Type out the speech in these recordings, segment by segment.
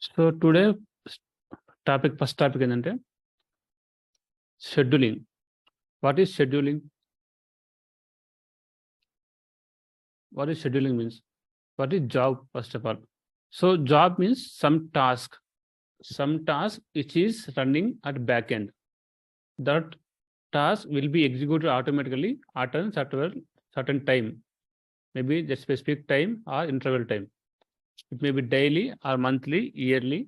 So today first topic ఏంటంటే scheduling. What is scheduling? What is scheduling means? What is job first of all? So job means some task which is running at back end. That task will be executed automatically at a certain time, maybe the specific time or interval time. It may be daily or monthly, yearly,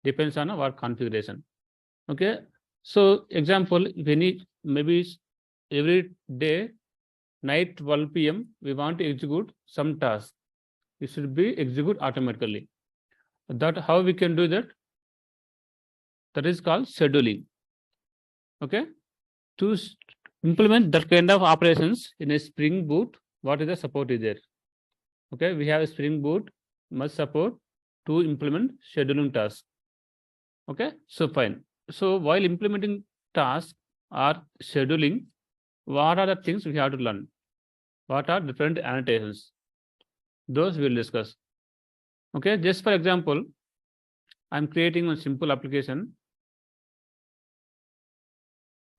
depends on our configuration. Okay, so example, maybe every day night 12 p.m. we want to execute some task. It should be executed automatically. That how we can do that? That is called scheduling. Okay, to implement that kind of operations in a Spring Boot, what is the support is there? Okay, we have a Spring Boot must support to implement scheduling tasks. Okay, so fine. So while implementing tasks or scheduling, what are the things we have to learn? What are different annotations? Those we'll discuss. Okay, just for example, I'm creating a simple application.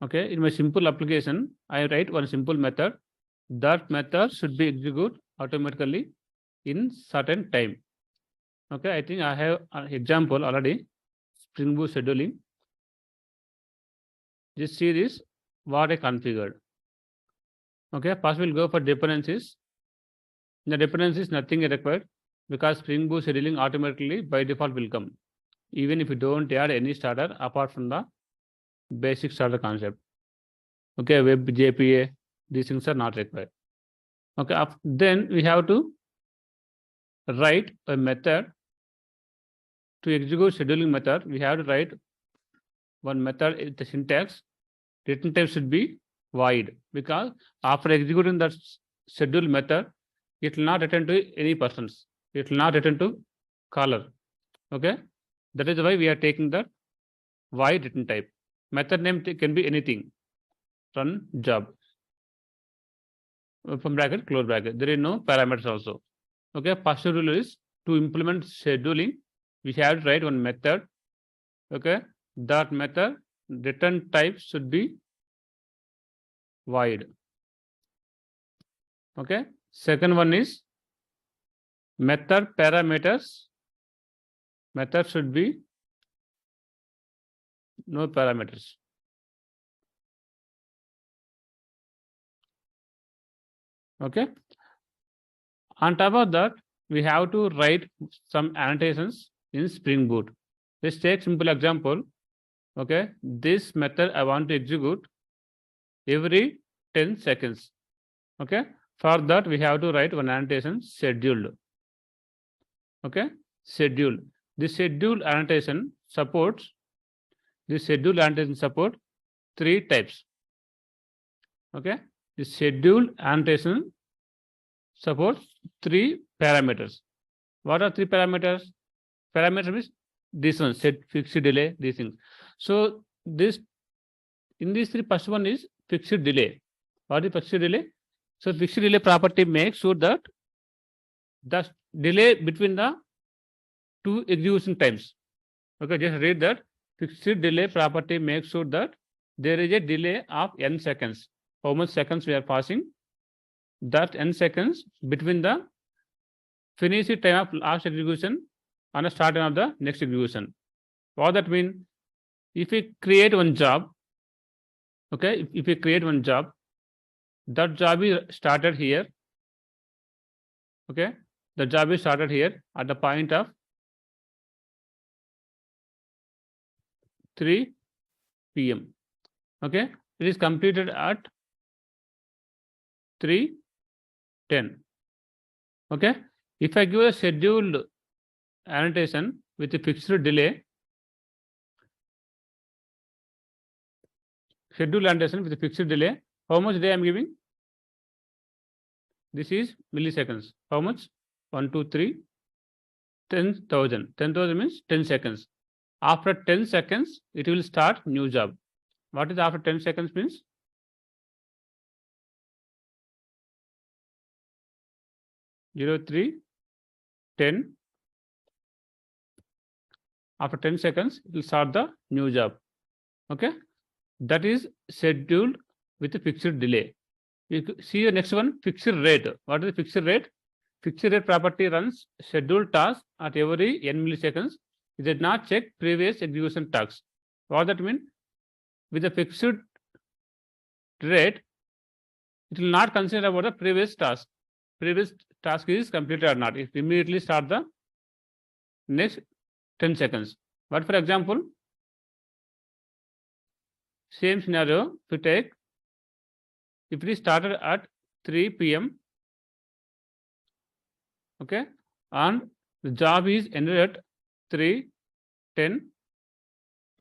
Okay, in my simple application, I write one simple method. That method should be executed automatically in certain time. Okay, I think I have an example already. Spring Boot scheduling. Just see this, what I configured. Okay, first we'll go for dependencies. In the dependencies, nothing is required because Spring Boot scheduling automatically by default will come, even if you don't add any starter apart from the basic starter concept. Okay, web JPA, these things are not required. Okay, then we have to write a method to execute scheduling method. We have to write one method. The syntax return type should be void, because after executing that schedule method, it will not return to any persons. It will not return to caller. Okay, that is why we are taking the void return type. Method name can be anything. Run job, open bracket, close bracket. There is no parameters also. Okay, first rule is to implement scheduling, we have to write one method. Okay, that method return type should be void. Okay, second one is method parameters. Method should be no parameters. Okay, on top of that, we have to write some annotations in Spring Boot. Let's take simple example. Okay, this method I want to execute every 10 seconds. Okay, for that we have to write one annotation scheduled. Okay, schedule. The schedule annotation supports three types. Okay, the schedule annotation supports three parameters. What are three parameters? Parameter is this one, set, fixed, delay, these things. So this, in these three, first one is fixed delay. What is fixed delay? So fixed delay property makes sure that the delay between the two execution times. Okay, just read that. Fixed delay property makes sure that there is a delay of n seconds. How much seconds we are passing? That n seconds between the finish time of last execution and the start of the next execution. What that mean? If we create one job, okay, if we create one job, that job is started here. Okay, the job is started here at the point of 3 p.m. Okay, it is completed at 3:10. Okay, if I give a scheduled annotation with a fixed delay, scheduled annotation with a fixed delay, how much delay I am giving? This is milliseconds. How much? 1, 2, 3, 10,000. 10,000 means 10 seconds. After 10 seconds, it will start new job. What is after 10 seconds means? Zero 3, 10. After 10 seconds, it will start the new job. Okay, that is scheduled with a fixed delay. You see the next one, fixed rate. What is the fixed rate? Fixed rate property runs scheduled tasks at every n milliseconds. It did not check previous execution tasks. What that mean? With the fixed rate, it will not consider about the previous task. Previous task is completed or not. It immediately start the next 10 seconds. But for example, same scenario, if it started at 3 p.m. okay, and the job is ended at 3:10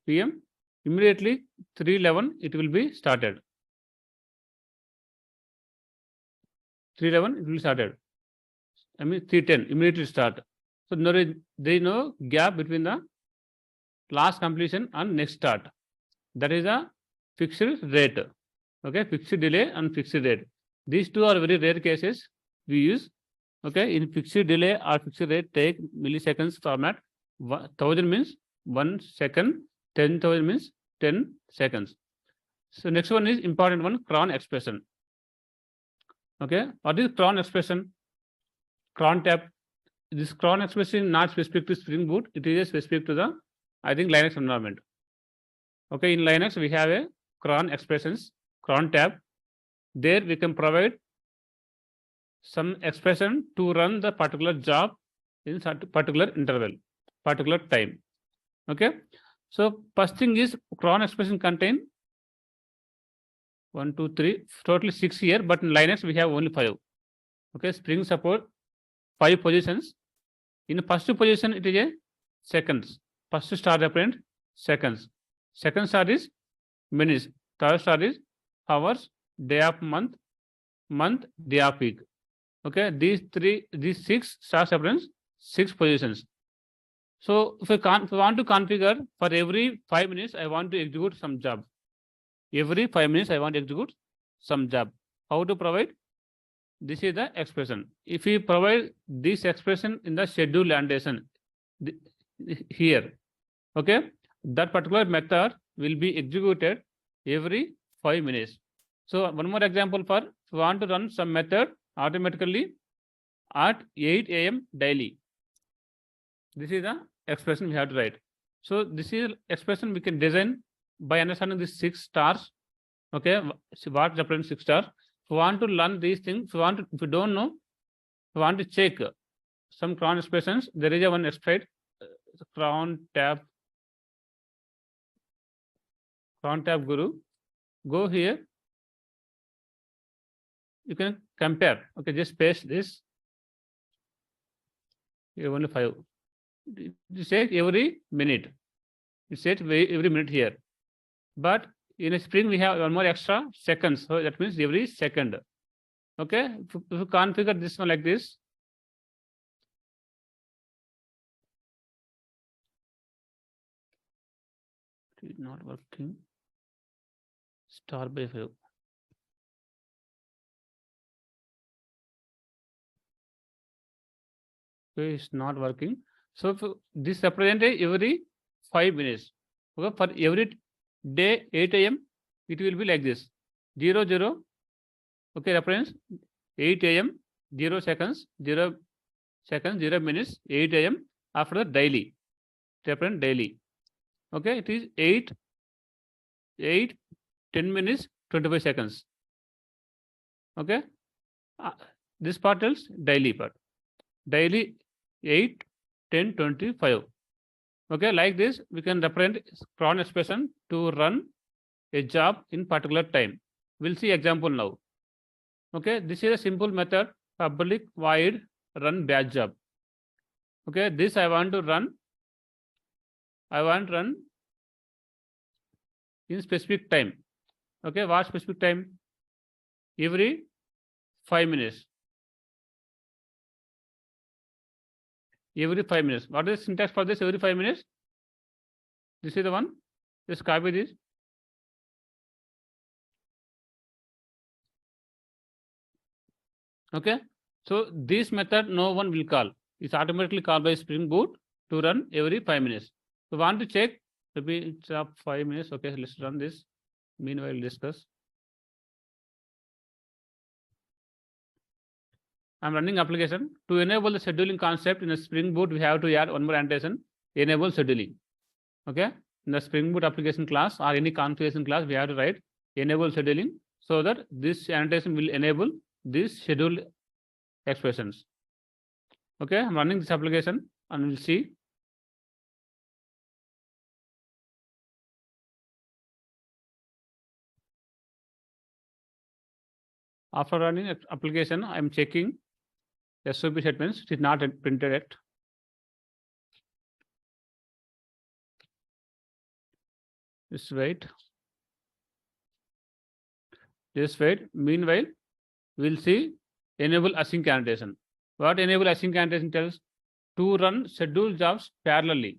p.m. immediately 3:11 it will be started. 3:11 it will be started. I mean 3:10 immediately start. So there is no gap between the last completion and next start. That is a fixed rate. Okay, fixed delay and fixed rate. These two are very rare cases we use. Okay, in fixed delay or fixed rate, take milliseconds format. 1000 means 1 second, 10,000 means 10 seconds. So next one is important one, cron expression. Okay, what is cron expression? Cron tab. This cron expression is not specific to Spring Boot. It is specific to the, I think, Linux environment. Okay, in Linux we have a cron expressions, cron tab. There we can provide some expression to run the particular job in particular interval, particular time. Okay, so first thing is cron expression contain 1, 2, 3, totally 6 here, but in Linux we have only 5. Okay, Spring support 5 positions. In the first position it is a seconds. First star represent seconds. Second star is minutes. Third star is hours, day of month, day of week. Okay, these 6 stars represents 6 positions. So if I want to configure for every 5 minutes, I want to execute some job. Every 5 minutes, I want to execute some job. How to provide? This is the expression. If we provide this expression in the schedule annotation here, okay, that particular method will be executed every 5 minutes. So one more example for if you want to run some method automatically at 8 a.m. daily. This is the expression we have to write. So this is expression we can design by understanding these 6 stars. Okay, so what represents 6 stars? If you want to learn these things, if you don't know, if you want to check some cron expressions, there is a one website, cron tab guru. Go here. You can compare. Okay, just paste this. You have only 5. You say every minute. You say every minute here. But in a Spring we have one more extra seconds. So that means every second. Okay, if you configure this one like this. It is not working. Star by 5. Okay, it's not working. So this represents every 5 minutes. Okay, for every day 8 a.m. it will be like this. 0, 0. Okay, reference 8 a.m. 0 seconds, 0 seconds, 0 minutes, 8 a.m. after the daily. Reference daily. Okay, it is 8, 10 minutes, 25 seconds. Okay, this part is daily part. Daily 8, 10, 25. Okay, like this we can represent cron expression to run a job in particular time. We'll see example now. Okay, this is a simple method, public void run batch job. Okay, this I want to run. I want run in specific time. Okay, what specific time? Every 5 minutes. Every 5 minutes. What is the syntax for this? Every 5 minutes. This is the one. Just copy this. Okay. So this method no one will call. It's automatically called by Spring Boot to run every 5 minutes. We want to check, maybe it's up 5 minutes. Okay, let's run this. Meanwhile, discuss. I'm running application. To enable the scheduling concept in a Spring Boot, we have to add one more annotation, enable scheduling. Okay, in the Spring Boot application class or any configuration class, we have to write enable scheduling so that this annotation will enable these scheduled expressions. Okay, I'm running this application and we'll see. After running application, I'm checking SOP statements. It is not printed yet. Just wait. Just wait. Meanwhile, we'll see enable async annotation. What enable async annotation tells? To run scheduled jobs parallelly.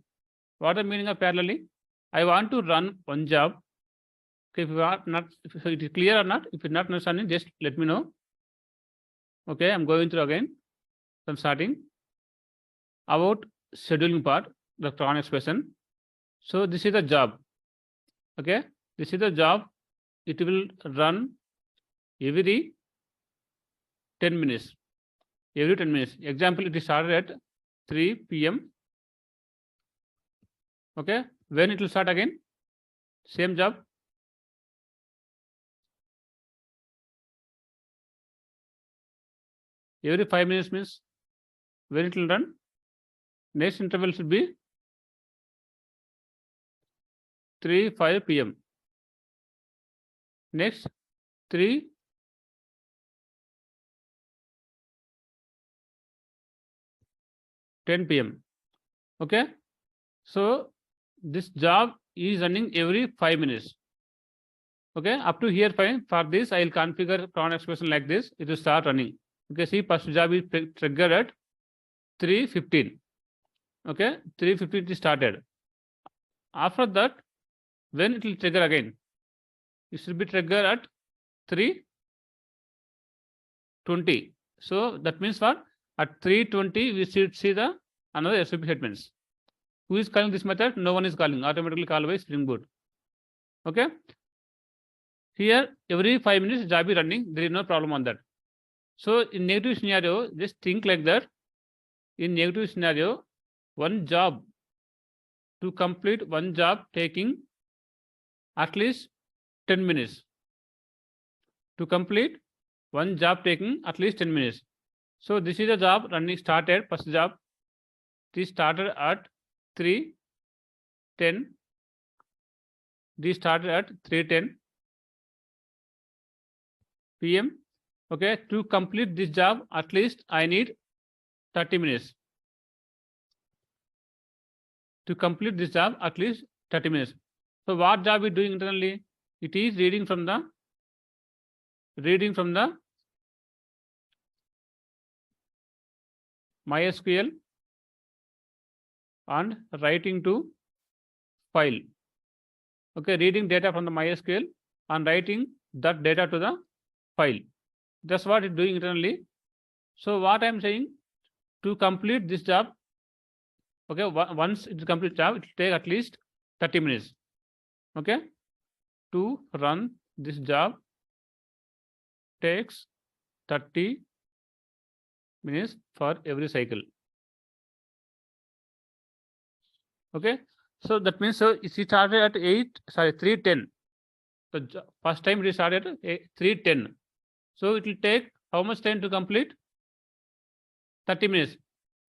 What is the meaning of parallelly? I want to run one job. Okay, if you are not, if it is clear or not, if you're not understanding, just let me know. Okay, I'm going through again. I'm starting about scheduling part, the cron expression. So this is the job. Okay, this is the job. It will run every 10 minutes. Every 10 minutes. Example, it is started at 3 p.m. Okay, when it will start again? Same job. Every 5 minutes means when it will run? Next interval should be 3:05 p.m. Next 3:10 p.m. Okay, so this job is running every 5 minutes. Okay, up to here fine. For this, I will configure cron expression like this. It will start running. Okay, see, first job is triggered at 3:15. Okay, 3:15 is started. After that, when it will trigger again? It should be triggered at 3:20. So that means what? At 3:20, we should see the another SOP statements. Who is calling this method? No one is calling. Automatically called by Spring Boot. Okay. Here, every 5 minutes job is running. There is no problem on that. So in negative scenario, just think like that. In negative scenario, one job, to complete one job taking at least 10 minutes. To complete one job taking at least 10 minutes. So this is the job running started, first job. This started at 3:10. This started at 3:10 p.m. Okay, to complete this job, at least I need 30 minutes. To complete this job, at least 30 minutes. So what job is doing internally? It is reading from the MySQL and writing to file. Okay, reading data from the MySQL and writing that data to the file. That's what it's doing internally. So what I'm saying, to complete this job, okay, once it complete job, it will take at least 30 minutes. Okay, to run this job takes 30 minutes for every cycle. Okay, so that means so it started at 3:10. The first time it started at 3:10. So it will take how much time to complete? 30 minutes.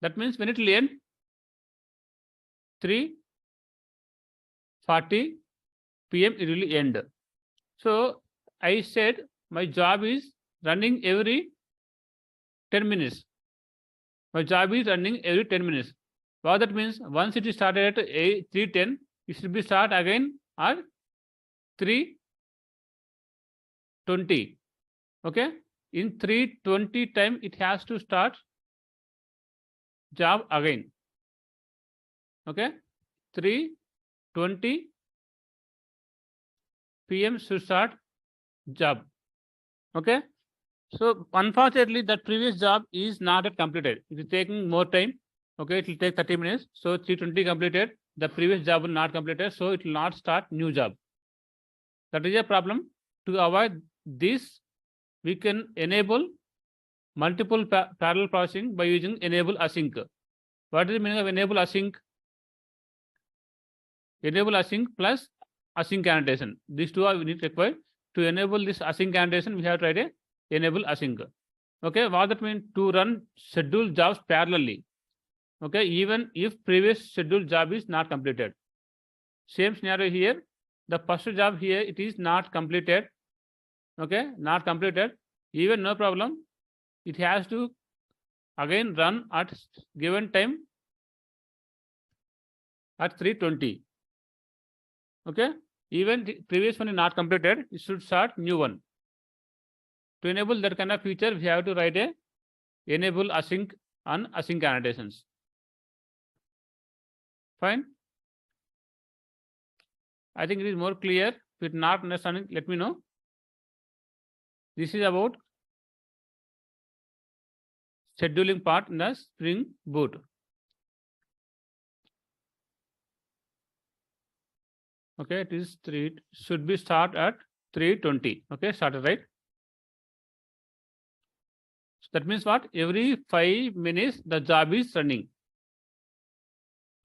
That means when it will end? 3:40 p.m. it will end. So I said my job is running every 10 minutes. My job is running every 10 minutes. What that means? Once it is started at 3:10, it should be start again at 3:20. Okay, in 3:20 time it has to start job again. Okay, 3:20 p.m. should start job. Okay, so unfortunately that previous job is not yet completed. It is taking more time. Okay, it will take 30 minutes. So 3:20 completed. the previous job will not completed, so it will not start new job. That is a problem. To avoid this, we can enable multiple parallel processing by using enable async. What is the meaning of enable async? Enable async plus async annotation. These two are we need required. To enable this async annotation, we have to write a enable async. Okay, what that means? To run scheduled jobs parallelly. Okay, even if previous scheduled job is not completed. Same scenario here. The first job here, it is not completed. Okay, not completed. Even no problem. It has to again run at given time at 3:20. Okay, even the previous one is not completed, it should start new one. To enable that kind of feature, we have to write a enable async and async annotations. Fine. I think it is more clear. If not understanding, let me know. This is about scheduling part in the Spring Boot. Okay, it is 3, should be start at 3:20. Okay, started, right? So that means what? Every 5 minutes the job is running.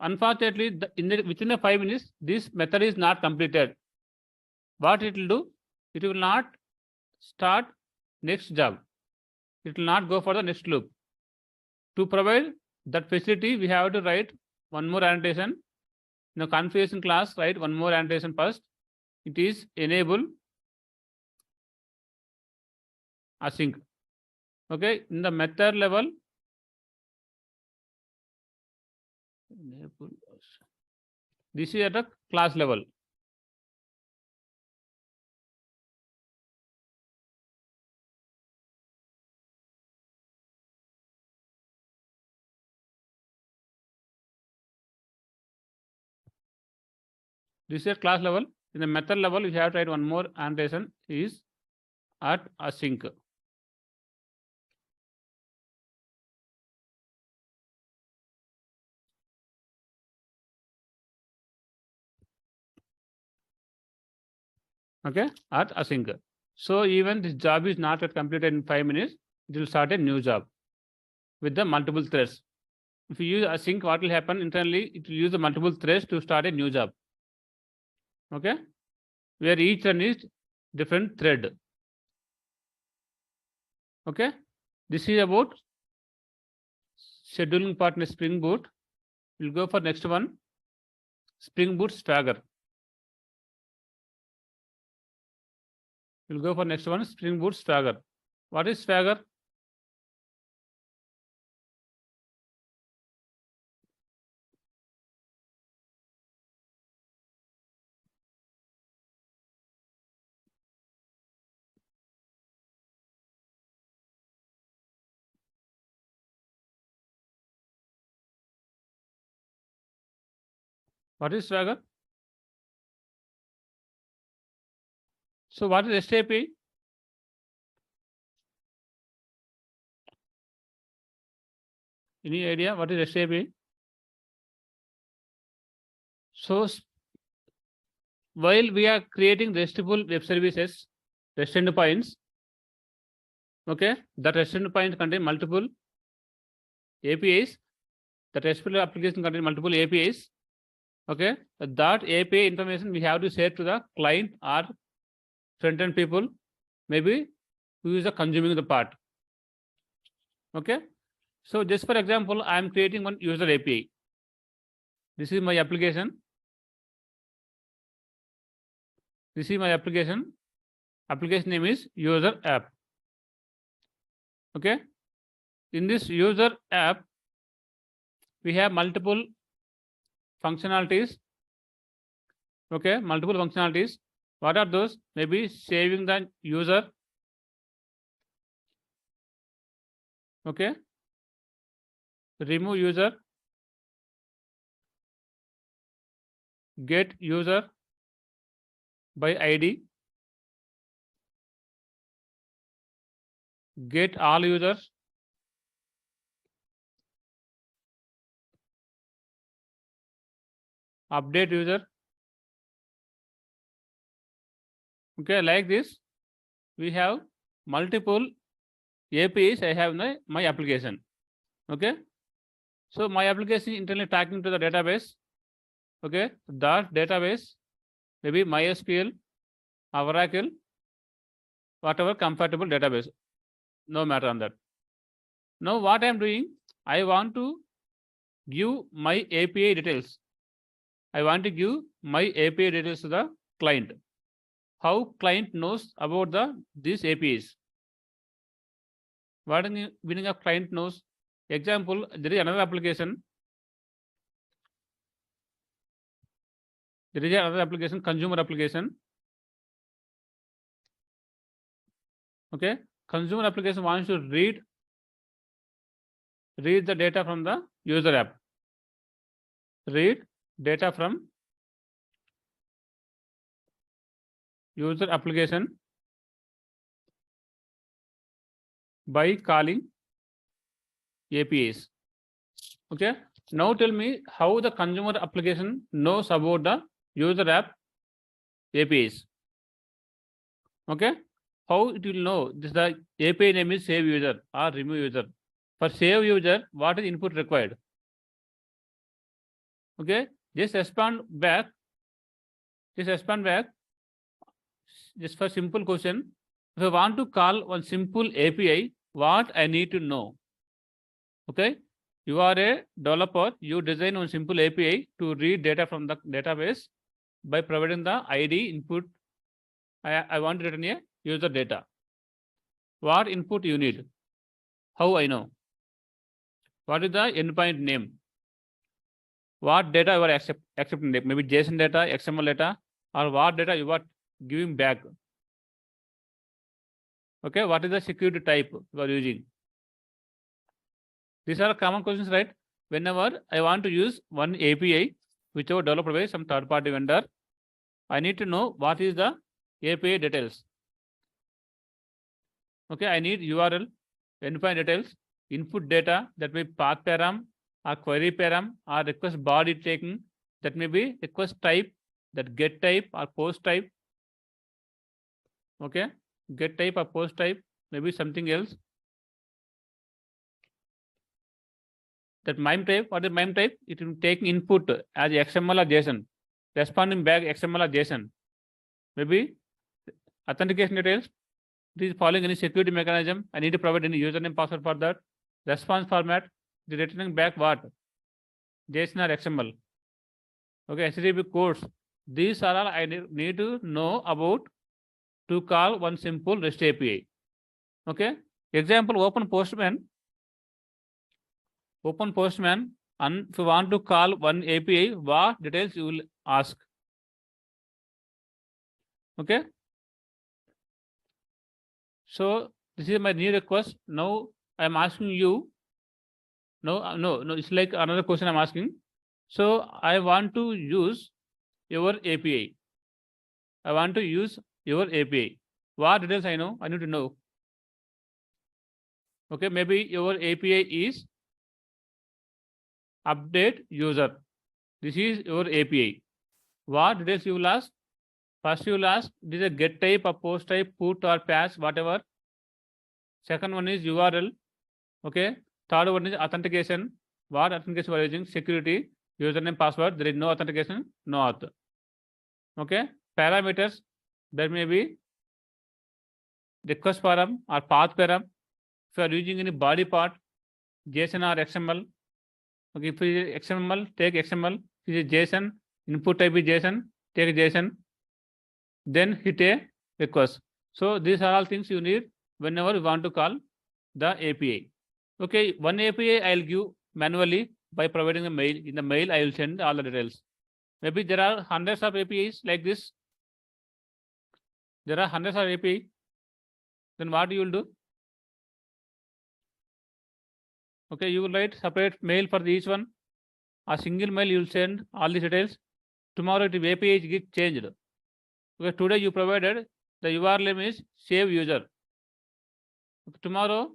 Unfortunately, within the 5 minutes, this method is not completed. What it will do? It will not start next job. It will not go for the next loop. To provide that facility, we have to write one more annotation. In the configuration class, write one more annotation first. It is enable async. Okay, in the method level, this is at the class level. This is at class level. In the method level, we have to write one more annotation is at async. Okay, at async. So even this job is not yet completed in 5 minutes, it will start a new job with the multiple threads. If you use async, what will happen internally? It will use the multiple threads to start a new job. Okay, where each one is different thread. Okay, this is about scheduling part in Spring Boot. We'll go for next one, Spring Boot Swagger. We'll go for next one, Spring Boot Swagger. What is Swagger? What is Swagger? So what is REST API? Any idea what is REST API? So while we are creating RESTful web services, REST endpoints, okay, that REST endpoint contain multiple APIs. That RESTful application contain multiple APIs. Okay, that API information we have to share to the client or front-end people, maybe who is consuming the part. Okay, so just for example, I am creating one user API. This is my application. This is my application. Application name is user app. Okay, in this user app, we have multiple functionalities. Okay, multiple functionalities. What are those? Maybe saving the user. Okay, remove user, get user by ID, get all users, update user. Okay, like this, we have multiple APIs I have in my application. Okay, so my application internally talking to the database. Okay, that database maybe MySQL, Oracle, whatever compatible database, no matter on that. Now what I am doing, I want to give my API details. I want to give my API details to the client. How client knows about these APIs? What is the meaning of client knows? Example, there is another application. There is another application, consumer application. Okay, consumer application wants to read the data from the user app. Read data from user application by calling APIs. Okay, now tell me how the consumer application knows about the user app APIs. Okay, how it will know this the API name is save user or remove user. For save user, what is input required? Okay, just expand back. Just for simple question. If I want to call one simple API, what I need to know? Okay, you are a developer, you design one simple API to read data from the database by providing the ID input. I want to return a user data. What input you need? How I know? What is the endpoint name? What data you are accepting? Maybe JSON data, XML data, or what data you are giving back? Okay, what is the security type you are using? These are common questions, right? Whenever I want to use one API, whichever developed by some third-party vendor, I need to know what is the API details. Okay, I need URL, endpoint details, input data, that may be path param or query param or request body taking, that may be request type, that get type or post type. Okay, get type or post type, maybe something else. That MIME type, what is MIME type? It will take input as XML or JSON, responding back XML or JSON. Maybe authentication details. It is following any security mechanism. I need to provide any username, password for that. Response format, the returning back what? JSON or XML. Okay, HTTP codes. These are all I need to know about to call one simple REST API. Okay, example, open Postman. Open Postman, and if you want to call one API, what details you will ask? Okay. So this is my new request. Now I am asking you. No. It's like another question I'm asking. So I want to use your API. I want to use your API. What details I know? I need to know. Okay, maybe your API is update user. This is your API. What details you will ask? First you will ask, this is a get type, a post type, put or pass, whatever. Second one is URL. Okay. Third one is authentication. What authentication we are using? Security, username, password. There is no authentication, no auth. Okay. Parameters, there may be request param or path param. If you are using any body part, JSON or XML. Okay, if it is XML, take XML. If it is JSON, input type is JSON, take JSON. Then hit a request. So these are all things you need whenever you want to call the API. Okay, one API I'll give manually by providing a mail. In the mail, I will send all the details. Maybe there are hundreds of APIs like this. There are hundreds of API. Then what you will do? Okay, you will write separate mail for each one. A single mail you will send all the details. Tomorrow the API is changed. Okay, today you provided the URL is save user. Okay, tomorrow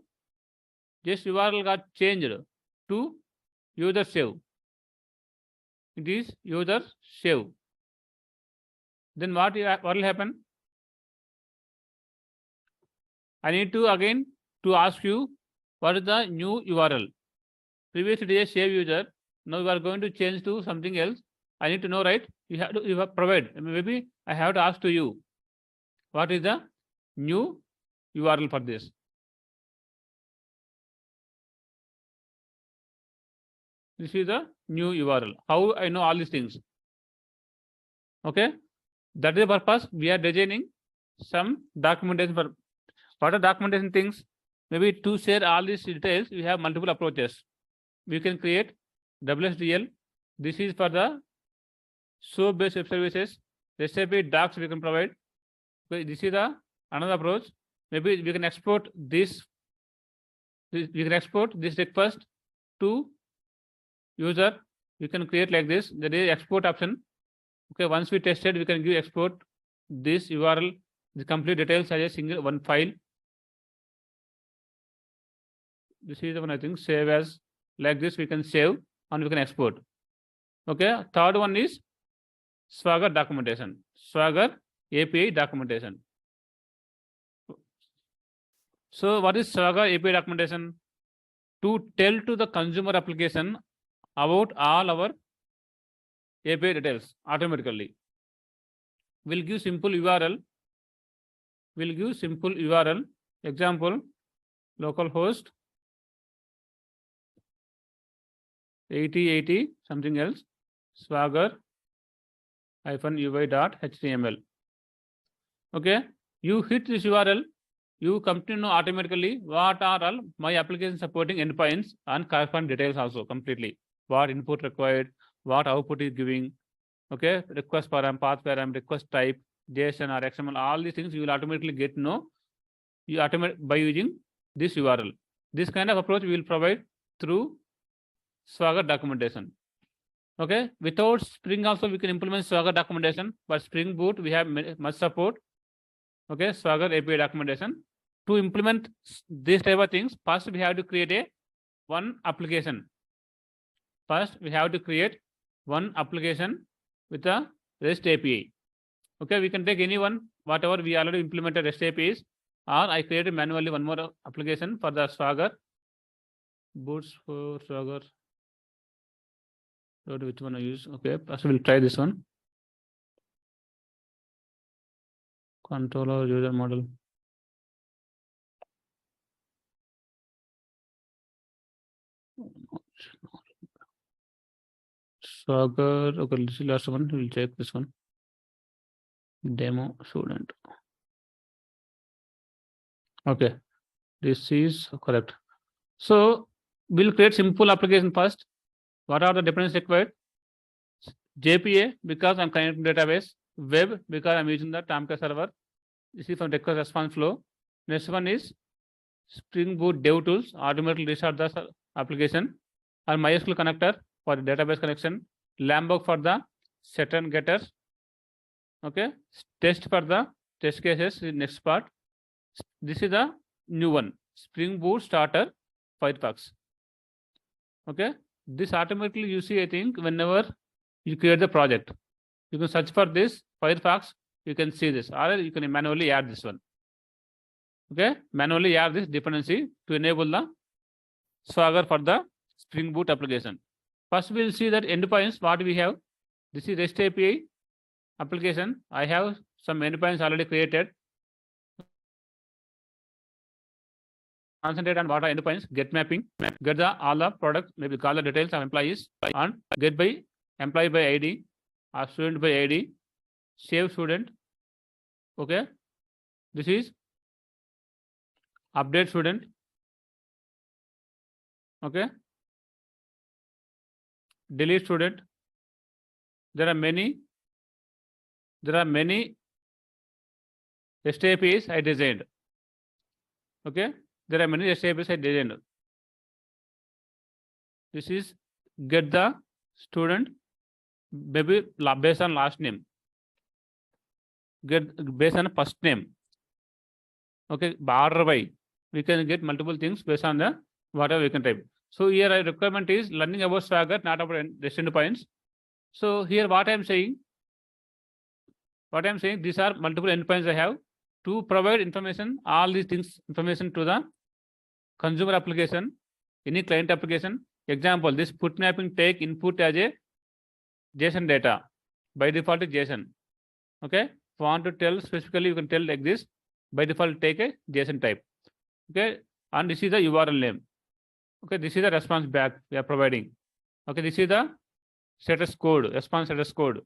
this URL got changed to user save. it is user save. Then what will happen? I need to again to ask you what is the new URL. Previously it is save user. Now you are going to change to something else. I need to know, right? You have provide. Maybe I have to ask to you what is the new URL for this. This is the new URL. How I know all these things? Okay, that is the purpose. We are designing some documentation for what are documentation things. Maybe to share all these details, we have multiple approaches. We can create WSDL. This is for the SOAP-based web services. REST API docs we can provide. Okay, this is the another approach. Maybe we can export this. We can export this request to user. We can create like this. There is export option. Okay, once we tested, we can give export this URL, the complete details as a single one file. This is the one I think save as like this. We can save and we can export. Okay, third one is Swagger documentation. Swagger API documentation. So what is Swagger API documentation? To tell to the consumer application about all our API details automatically. We'll give simple URL. We'll give simple URL. Example, localhost 8080 something else swagger-ui.html. Okay, you hit this URL, you come to know automatically what are all my application supporting endpoints and corresponding details also completely. What input required, what output is giving. Okay, request param, path param, request type, JSON or XML, all these things you will automatically get to know by using this URL. This kind of approach we will provide through Swagger documentation. Okay, without Spring also we can implement Swagger documentation, but Spring Boot we have much support. Okay, Swagger API documentation. To implement this type of things, first we have to create one application. First we have to create one application with a REST API. Okay, we can take any one, whatever we already implemented REST APIs, or I created manually one more application for the Swagger. Boots for Swagger. Which one I use? Okay, first we'll try this one. Controller user model. Swagger. Okay, this is the last one. We'll check this one. Demo student. Okay, this is correct. So we'll create simple application first. What are the dependencies required? JPA because I'm connecting to database. Web because I'm using the Tomcat server. This is from request response flow. Next one is Spring Boot Dev Tools, automatically restart the application. Or MySQL connector for the database connection. Lambok for the set and getters. Okay, test for the test cases in next part. This is the new one, Spring Boot Starter Firefox. Okay, this automatically you see, I think, whenever you create the project, you can search for this Firefox, you can see this, or you can manually add this one. Okay, manually add this dependency to enable the Swagger for the Spring Boot application. First, we'll see that endpoints, what we have. This is REST API application. I have some endpoints already created. Concentrate on what are endpoints, get mapping, get the all the products, maybe call the details of employees, and get by employee by ID or student by ID, save student. Okay, this is update student. Okay, delete student. There are many REST APIs I designed. Okay, there are many REST APIs I designed. This is get the student maybe based on last name, get based on first name. Okay, order by we can get multiple things based on the whatever we can type. So here our requirement is learning about Swagger, not about REST endpoints. So here what I'm saying, these are multiple endpoints I have to provide information, all these things, information to the consumer application, any client application. Example, this put mapping take input as a JSON data. By default is JSON. Okay. If you want to tell specifically, you can tell like this. By default, take a JSON type. Okay. And this is the URL name. Okay. This is the response back we are providing. Okay. This is the status code, response status code.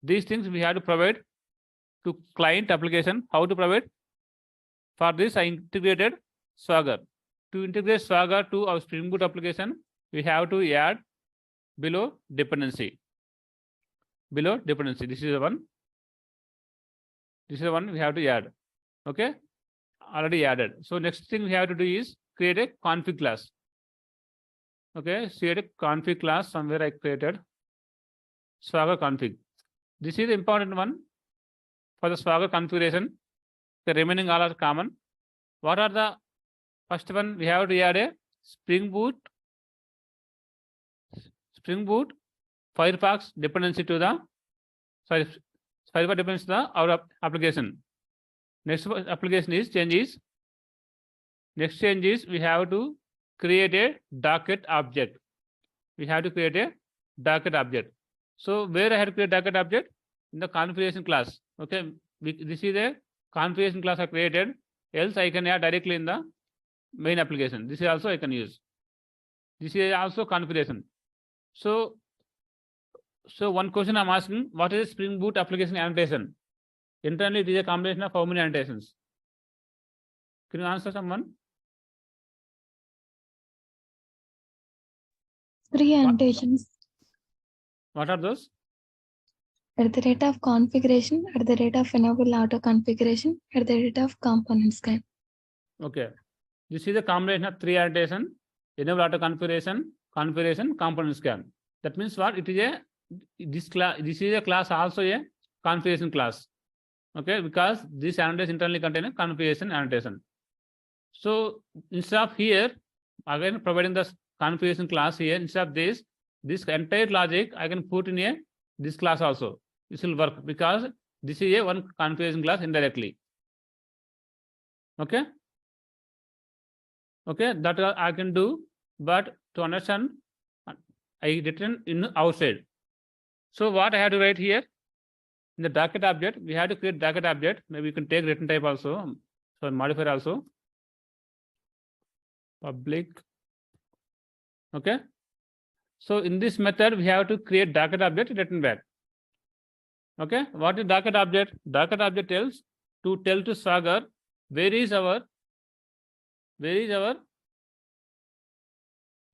These things we have to provide to client application. How to provide? For this, I integrated Swagger. To integrate Swagger to our Spring Boot application, we have to add below dependency. Below dependency. This is the one. This is the one we have to add. Okay. Already added. So next thing we have to do is create a config class. Okay. Create a config class. Somewhere I created Swagger config. This is the important one for the Swagger configuration. The remaining all are common. What are the first one? We have to add a Spring Boot Firefox dependency to the Firefox dependency to the our application. Next application is changes. Next change is we have to create a docket object. We have to create a docket object. So where I have to create docket object? In the configuration class. Okay, this is a configuration class I created. Else I can add directly in the main application. This is also I can use. This is also configuration. So one question I'm asking, what is a Spring Boot application annotation? Internally, it is a combination of how many annotations? Can you answer someone? 3 annotations. What are those? At the rate of configuration, at the rate of enable auto configuration, at the rate of component scan. Okay. This is a combination of 3 annotation, enable auto configuration, component scan. That means what? It is a this is a class also a configuration class. Okay, because this annotation internally contain a configuration annotation. So instead of here, again providing the configuration class here, instead of this entire logic I can put in this class also. This will work because this is a one configuration class indirectly. Okay. Okay, that I can do, but to understand, I written in outside. So what I have to write here in the docket object, we have to create docket object. Maybe you can take return type also, so modifier also. Public. Okay. So in this method, we have to create docket object return back. Okay. What is docket object? Docket object tells to tell to Swagger where is our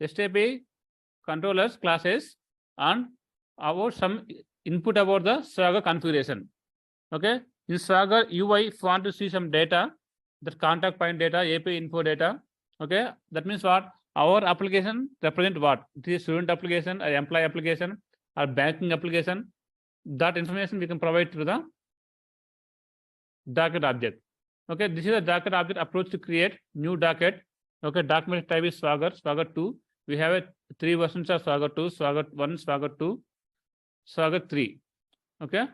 STP controllers classes and about some input about the Swagger configuration. Okay. In Swagger UI, if you want to see some data, that contact point data, API info data. Okay. That means what? Our application represent what? It is student application, or employee application, or banking application. That information we can provide through the docket object. Okay, this is a docket object approach to create new docket. Okay, document type is Swagger 2. We have 3 versions of Swagger 2, Swagger 1, Swagger 2, Swagger 3. Okay,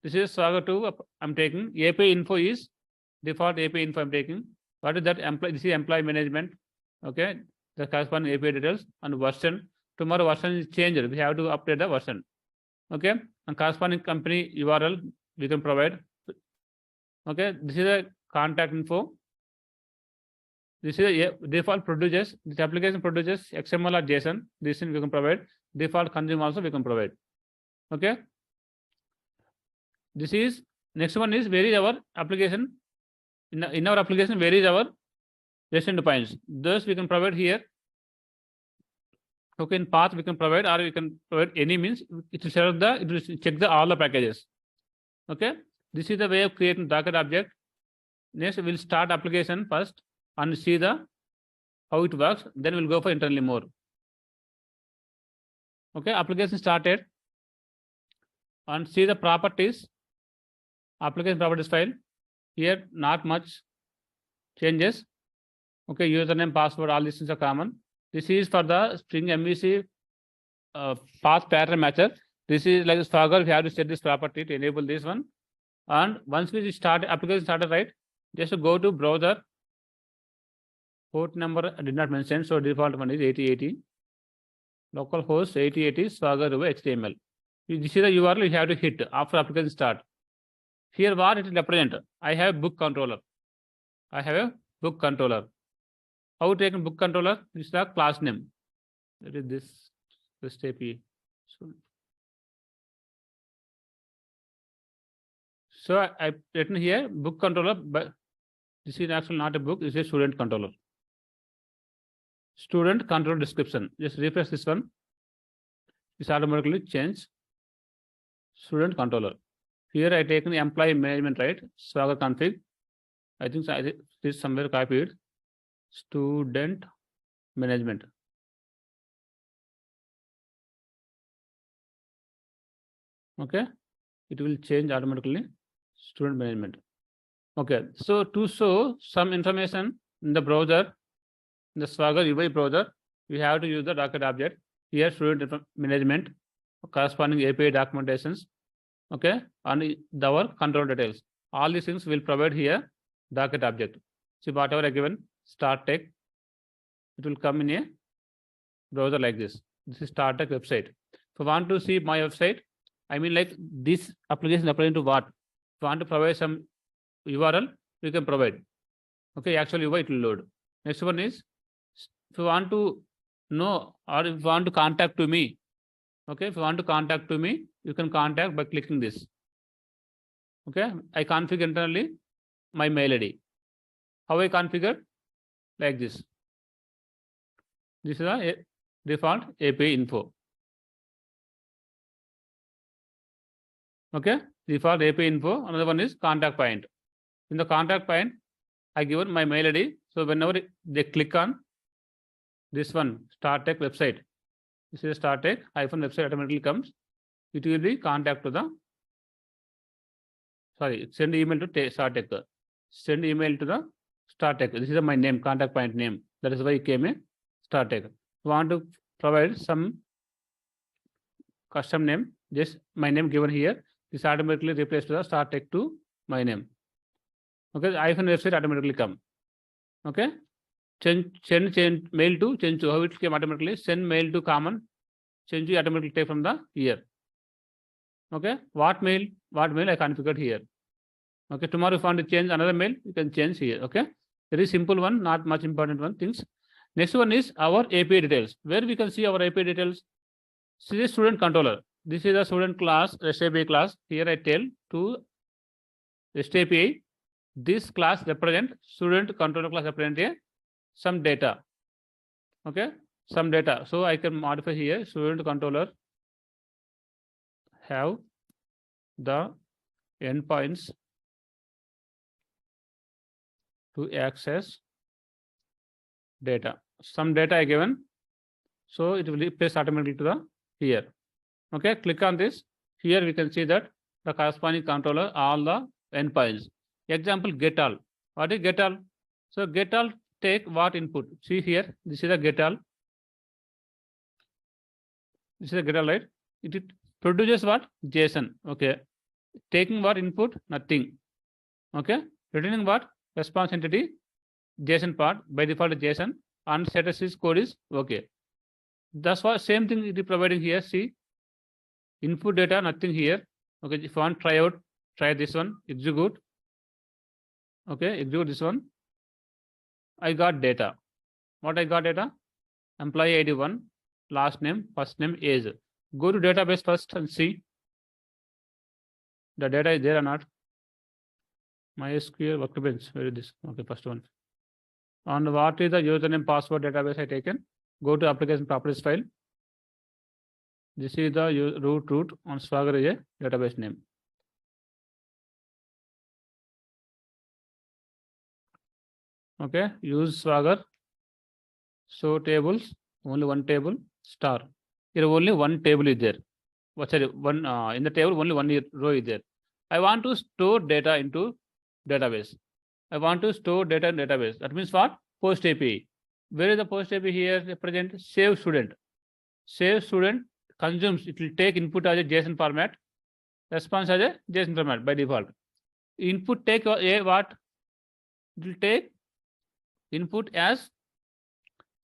this is Swagger 2. I'm taking API info is default API info I'm taking. What is that? This is employee management. Okay, the corresponding API details and version. Tomorrow version is changed. We have to update the version. Okay, and corresponding company URL we can provide. Okay, this is a contact info. This is a default produces. This application produces XML or JSON. This thing we can provide. Default consume also we can provide. Okay. This is next one is where is our application? In our application, where is our JSON points? Thus we can provide here. Okay, in path we can provide, or we can provide any means. It will select it will check all the packages. Okay, this is the way of creating docket object. Next, we'll start application first and see how it works. Then we'll go for internally more. Okay, application started and see the properties. Application properties file. Here, not much changes. Okay, username, password, all these things are common. This is for the Spring MVC path pattern matcher. This is like Swagger. We have to set this property to enable this one. And once we start application started, right? Just go to browser. Port number I did not mention, so default one is 8080. Localhost 8080 Swagger HTML. This is the URL you have to hit after application start. Here, what it will represent? I have book controller. I have a book controller. How to take a book controller? This is the class name. That is this API. So I written here book controller, but this is actually not a book. This is a student controller. Student controller description. Just refresh this one. This automatically change. Student controller. Here I taken employee management, right? Swagger config. I think this is somewhere copied. Student management. Okay. It will change automatically. Student management. Okay. So to show some information in the browser, in the Swagger UI browser, we have to use the docket object. Here, student management, corresponding API documentations. Okay. And our control details. All these things will provide here docket object. So whatever I given start tech, it will come in a browser like this. This is start tech website. If I want to see my website, I mean like this application applying to what? If you want to provide some URL, you can provide. Okay, actually UI it will load. Next one is if you want to know or if you want to contact to me. Okay, if you want to contact to me, you can contact by clicking this. Okay, I configure internally my mail ID. How I configure? Like this. This is a default API info. Okay, default API info. Another one is contact point. In the contact point, I given my mail ID. So whenever they click on this one, start tech website. This is start tech -website automatically comes. It will be contact to the send email to start tech. Send email to the start tech. This is my name, contact point name. That is why it came a start tech. Want to provide some custom name, just my name given here. This automatically replaces to the start tech to my name. Okay, -website automatically come. Okay, send mail to Chenchu. How it came automatically? Send mail to common. Chenchu automatically take from the here. Okay, what mail I configured here. Okay, tomorrow if you want to change another mail, you can change here. Okay, very simple one, not much important one things. Next one is our API details. Where we can see our API details. This is student controller. This is the student class, REST API class. Here I tell to REST API. This class represent student controller class represent some data. Okay, some data. So I can modify here student controller have the endpoints to access data. Some data I given. So it will replace automatically to the here. Okay, click on this. Here we can see that the corresponding controller, all the endpoints. Example, get all. What is get all? So get all take what input? See here, this is the get all. This is the get all, right? It produces what? JSON. Okay. Taking what input? Nothing. Okay. Returning what? Response entity, JSON part, by default JSON, and status is code is okay. That's why same thing it is providing here. See, input data, nothing here. Okay, if you want try out, try this one, execute. Okay, execute this one. I got data. What I got data? Employee ID 1, last name, first name, age. Go to database first and see the data is there or not. MySQL workbench, where is this? Okay, first one. And what is the username password database I taken? Go to application properties file. This is the root on Swagger is a database name. Okay, use Swagger. So tables, only one table, star. Here only one table is there. Sorry, one in the table only one row is there. I want to store data into database. I want to store data in database. That means what? Post API. Where is the post API here? Represent save student. Save student consumes, it will take input as a JSON format, response as a JSON format by default. Input take a what? It will take input as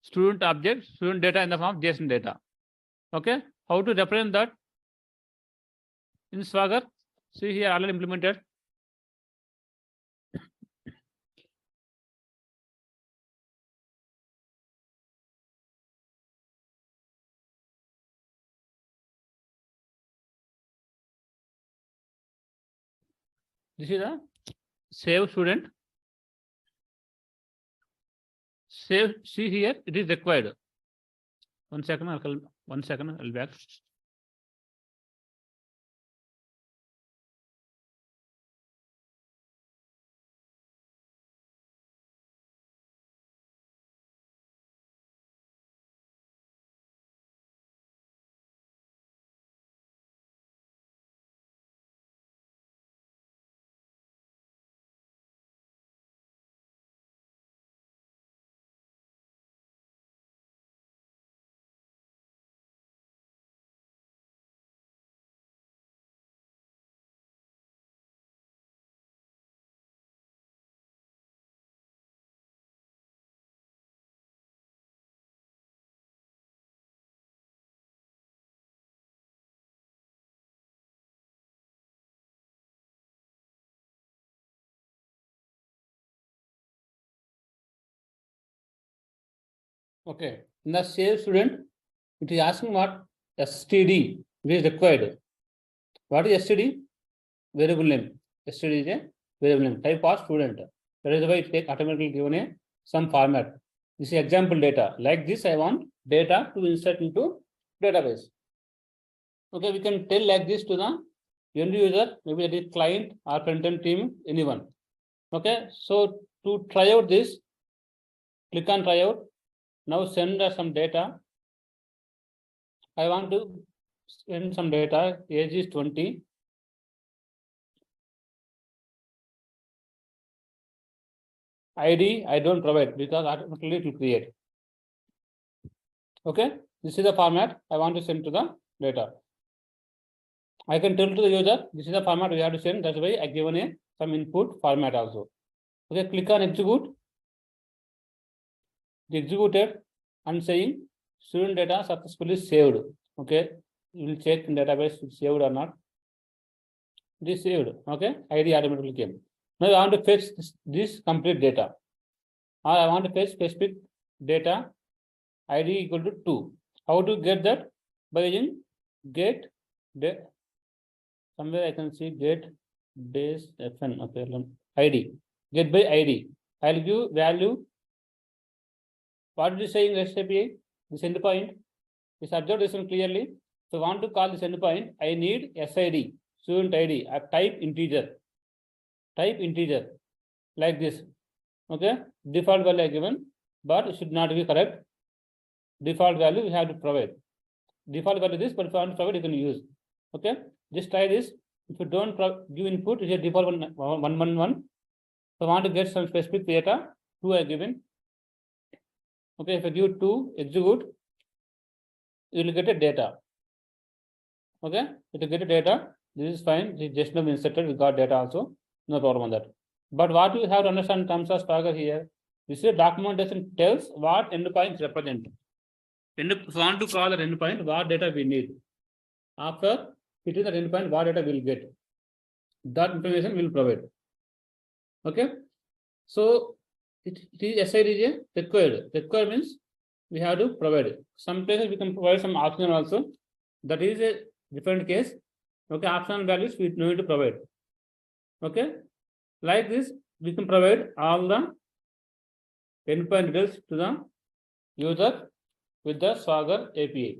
student object, student data in the form of JSON data. Okay, how to represent that in Swagger? See here, already implemented. This is a save student. Save, see here, it is required. 1 second, I'll back. Okay, in the save student, it is asking what std is required. What is std? Variable name. Std is a variable name. Type of student. That is why it take automatically given a some format. This is example data. Like this, I want data to insert into database. Okay, we can tell like this to the end user, maybe that is client or front-end team, anyone. Okay, so to try out this, click on try out. Now send us some data. I want to send some data. Age is 20. ID I don't provide because automatically it will create. Okay, this is the format I want to send to the data. I can tell to the user this is the format we have to send. That's why I given a some input format also. Okay, click on execute. The executed and saying student data successfully saved. Okay, you will check in database if saved or not. It is saved. Okay, ID automatically came. Now I want to fetch this complete data. Or I want to fetch specific data ID equal to 2. How to get that? By using get somewhere I can see get base fn. Okay, ID. Get by ID. I'll give value. What is saying REST API? This endpoint is observed this one clearly. So I want to call this endpoint. I need SID, student ID. I type integer. Type integer like this. Okay, default value given, but it should not be correct. Default value we have to provide. Default value this, but if you want to provide, you can use. Okay, just try this. If you don't give input, it's a default 111. So I want to get some specific data, 2 are given. Okay, if I give 2, execute, you will get a data. Okay, if you get a data, this is fine. This is just now inserted, we got data also, no problem on that. But what you have to understand in terms of Swagger here, this is documentation tells what endpoints represent. If you want to call the endpoint, what data we need. After hitting the endpoint, what data we'll get. That information will provide. Okay, so it is SID is required. Required means we have to provide it. Some places we can provide some optional also. That is a different case. Okay, optional values we need to provide. Okay, like this, we can provide all the endpoint details to the user with the Swagger API.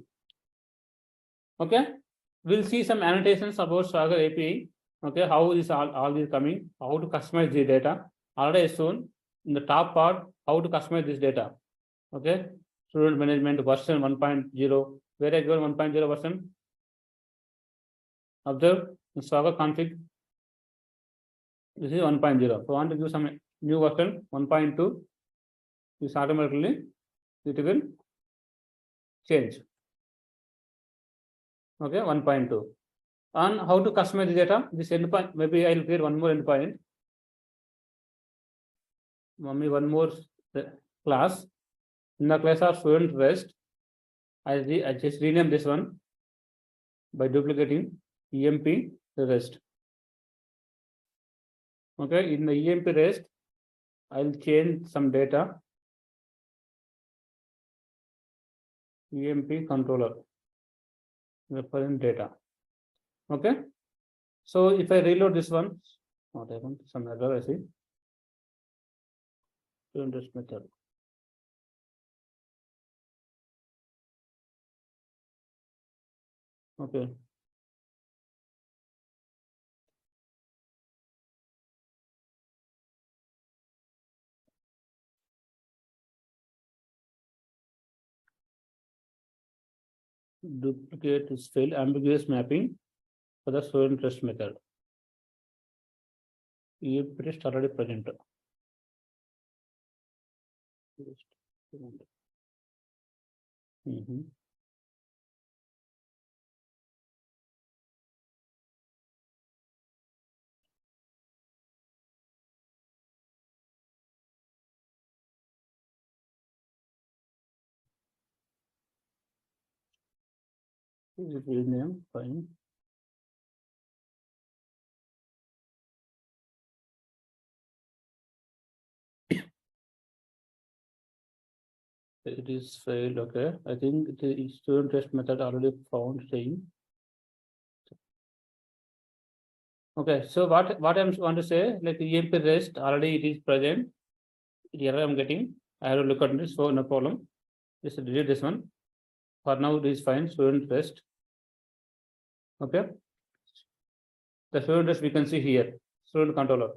Okay, we'll see some annotations about Swagger API. Okay, how is all these coming, how to customize the data. Already shown in the top part how to customize this data. Okay, student management version 1.0, where I given 1.0 version. Observe the Swagger config. This is 1.0. So I want to give some new version 1.2. This automatically it will change. Okay, 1.2. And how to customize the data? This endpoint, maybe I'll create one more endpoint. Maybe one more class. In the class of student rest, I just rename this one by duplicating emp rest. Okay, in the emp rest, I'll change some data. emp controller reference data. Okay, so if I reload this one, what happened? Some error I see. Student rest method. Okay. Duplicate is failed ambiguous mapping for the student rest method. emp rest already present. Name fine. It is failed. Okay, I think the student test method already found saying. Okay, so what I'm want to say, like emp rest already it is present. The error I'm getting, I have to look at this, so no problem. Just delete this one. For now, it is fine. Student rest. Okay. The student rest we can see here. Student controller.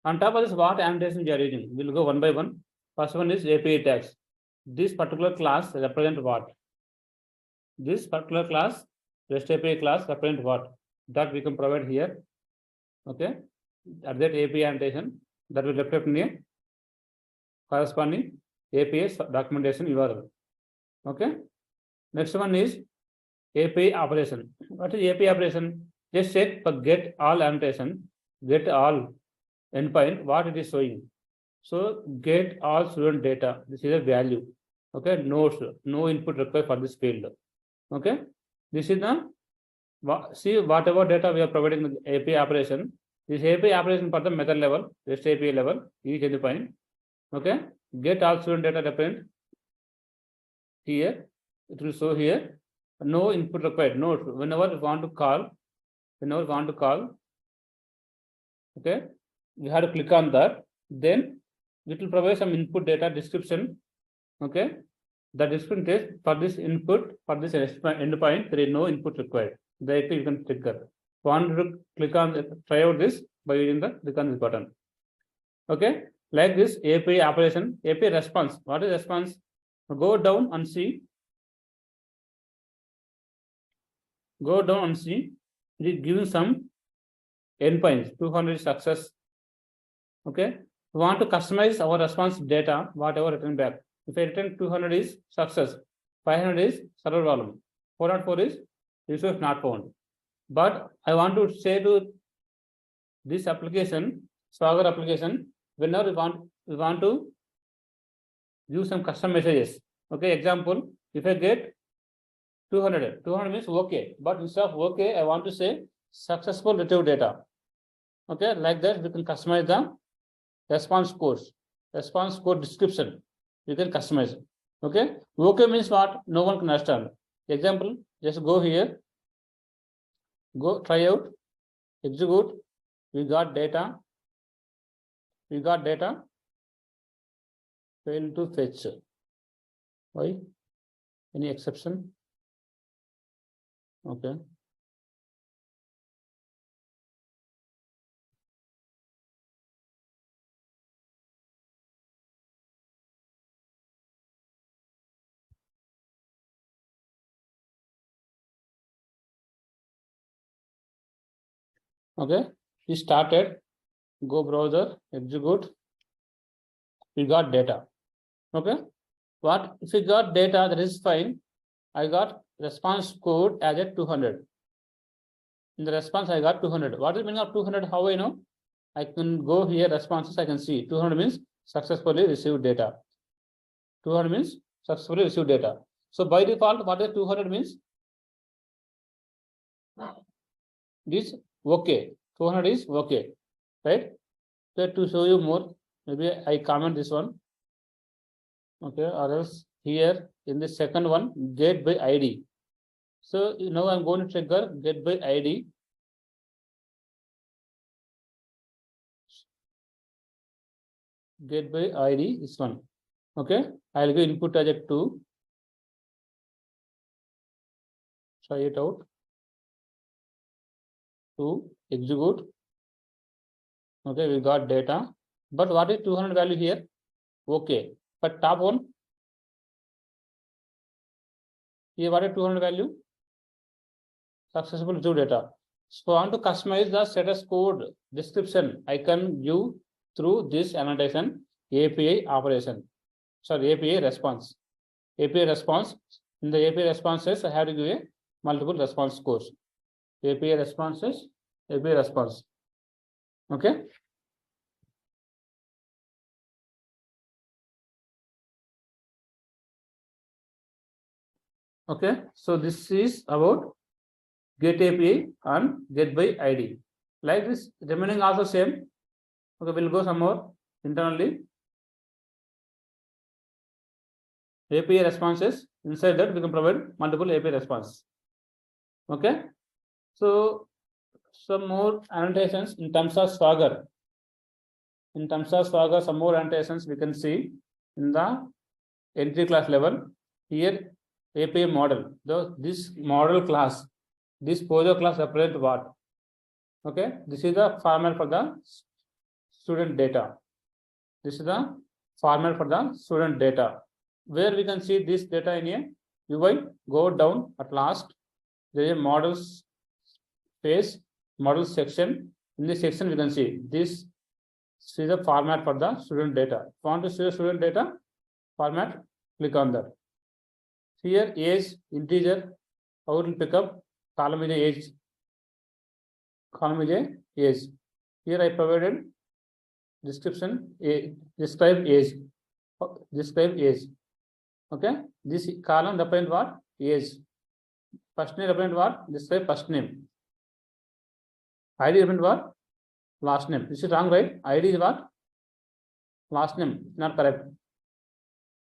On top of this, what annotation we are using? We'll go one by one. First one is API tags. This particular class represent what? This particular class, REST API class represent what? That we can provide here. Okay. At that API annotation, that will reflect in a corresponding API documentation URL. Okay. Next one is API operation. What is API operation? Just check for get all annotation, get all endpoint, what it is showing. So get all student data. This is a value. Okay, no input required for this field. Okay, this is the see whatever data we are providing in the API operation. This API operation for the method level, REST API level, each endpoint. Okay, get all student data represent here. It will show here. No input required. No, whenever we want to call, okay, we have to click on that. Then it will provide some input data description. Okay, the description is for this input, for this endpoint, there is no input required. Directly you can trigger. Want to click on try out this by using the click on this button. Okay, like this API operation, API response. What is response? Go down and see. Go down and see. It is giving some endpoints. 200 success. Okay, we want to customize our response data, whatever return back. If I return 200 is success, 500 is server problem, 404 is resource not found. But I want to say to this application, Swagger application, whenever we want to use some custom messages. Okay, example, if I get 200 means okay, but instead of okay, I want to say successful retrieve data. Okay, like that we can customize the response code description. You can customize it. Okay, okay means what? No one can understand. Example, just go here, go try out, execute. We got data. Fail to fetch. Why? Any exception? Okay. Okay, we started, go browser, execute, we got data. Okay, what if we got data, that is fine. I got response code as a 200. In the response, I got 200. What is the meaning of 200? How I know? I can go here, responses, I can see 200 means successfully received data. 200 means successfully received data. So by default, what is 200 means? This okay. 200 is okay, right? So to show you more, maybe I comment this one. Okay, or else here in the second one, get by ID. So now I'm going to trigger get by ID. Get by ID, this one. Okay, I'll give input as a 2. Try it out. 2, execute. Okay, we got data. But what is 200 value here? Okay. But top one, here what is 200 value? Successful received data. So I want to customize the status code description. I can give through this annotation API operation. Sorry, API response. API response. In the API responses, I have to give a multiple response scores. API responses, API response. Okay. Okay. So this is about get API and get by ID. Like this, remaining also same. Okay, we'll go some more internally. API responses. Inside that, we can provide multiple API response. Okay. So some more annotations in terms of Swagger. In terms of Swagger, some more annotations we can see in the entry class level. Here, API model. This model class, this POSO class represent what? Okay, this is the format for the student data. This is the format for the student data. Where we can see this data in a UI, go down at last. There is a models space, model section. In this section, we can see this is the format for the student data. If you want to see the student data format, click on that. Here, age, integer, how it will pick up, column is age. Column is age. Here I provided description, describe age. Describe age. Okay, this column represent what? Age. First name represent what? Describe first name. ID represent what? Last name. This is wrong, right? ID is what? Last name, not correct.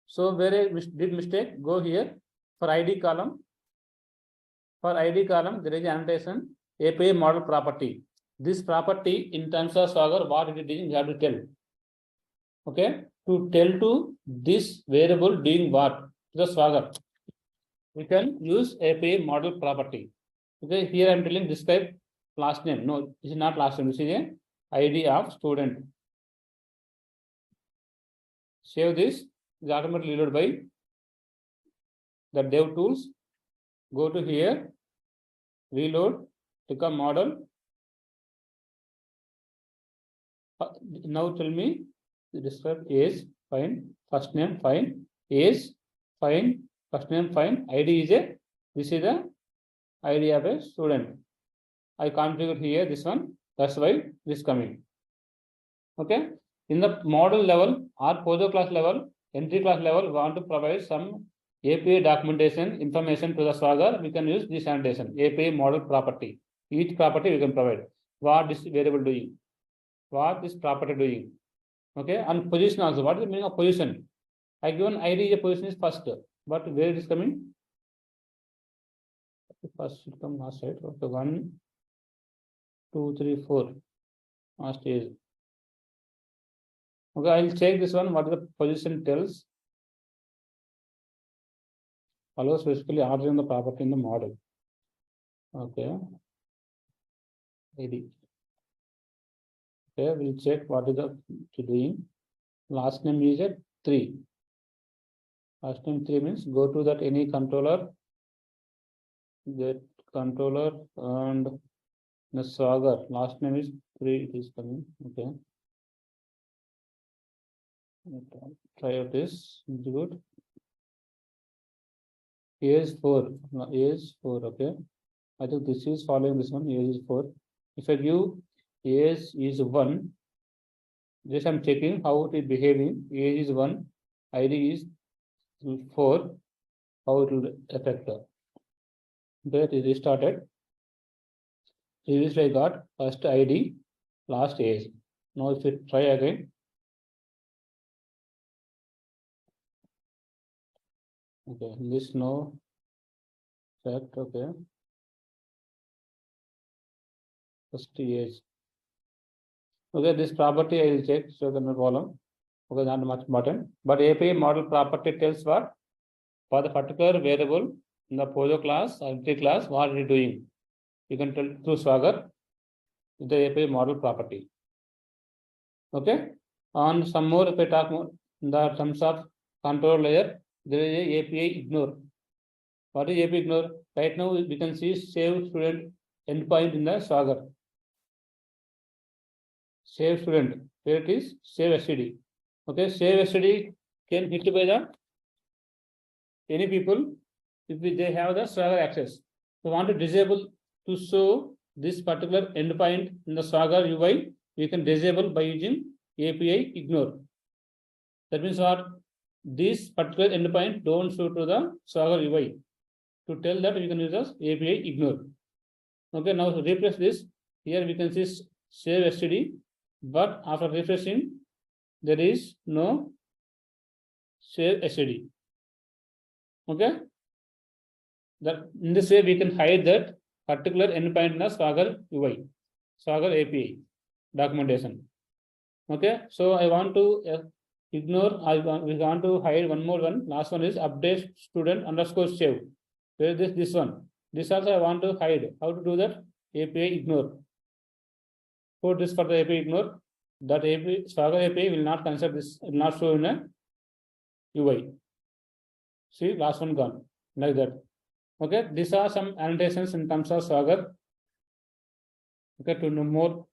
So where I did mistake, go here for ID column. For ID column, there is annotation API model property. This property in terms of Swagger, what it is, you have to tell. Okay, to tell to this variable doing what? The Swagger. We can use API model property. Okay, here I am telling describe last name. No, this is not last name. This is a ID of student. Save this. Is automatically reloaded by the dev tools. Go to here, reload, click on model. Now tell me, describe age, fine, first name, fine, age, fine, first name, fine, ID is a, this is the ID of a student. I configured here this one, that's why this coming. Okay, in the model level or POSO class level, entry class level, we want to provide some API documentation information to the Swagger. We can use this annotation, API model property. Each property we can provide. What this variable doing? What this property doing? Okay, and position also. What is the meaning of position? I given ID, a position is first, but where it is coming? First should come last, right? Okay, 1, 2, 3, 4. Last is. Okay, I'll check this one. What the position tells. Allows basically ordering the property in the model. Okay. ID. Okay, we'll check what is the doing. Last name is at 3. Last name 3 means go to that any controller, get controller and the Swagger. Last name is 3. It is coming. Okay. Try out this. Good. Age 4. No, age 4. Okay. I think this is following this one. Age is 4. If I give age is 1, just I'm checking how it is behaving. Age is 1, ID is 4. How it will affect her. That is restarted. Previously I got first ID, last age. Now if you try again. Okay, this no set. Okay, first age. Okay, this property I will check. So the no problem. Okay, not much important. But API model property tells what for the particular variable in the POSO class or entity class, what it is doing. You can tell through Swagger the API model property. Okay, on some more if I talk more in the terms of control layer, there is a API ignore. What is API ignore? Right now we can see save student endpoint in the Swagger. Save student, where it is save std. Okay, save std can hit by the any people if they have the Swagger access. So want to disable to show this particular endpoint in the Swagger UI, we can disable by using API ignore. That means what? This particular endpoint don't show to the Swagger UI. To tell that we can use as API ignore. Okay, now to replace this, here we can see save std, but after refreshing, there is no save std. Okay, that in this way we can hide that particular endpoint in the Swagger UI, Swagger API documentation. Okay, so I want to ignore. We want to hide one more one. Last one is update student underscore save. Where is this one? This also I want to hide. How to do that? API ignore. Put this for the API ignore. That API Swagger API will not consider this, will not show in a UI. See, last one gone like that. Okay, these are some annotations in terms of Swagger. Okay, to know more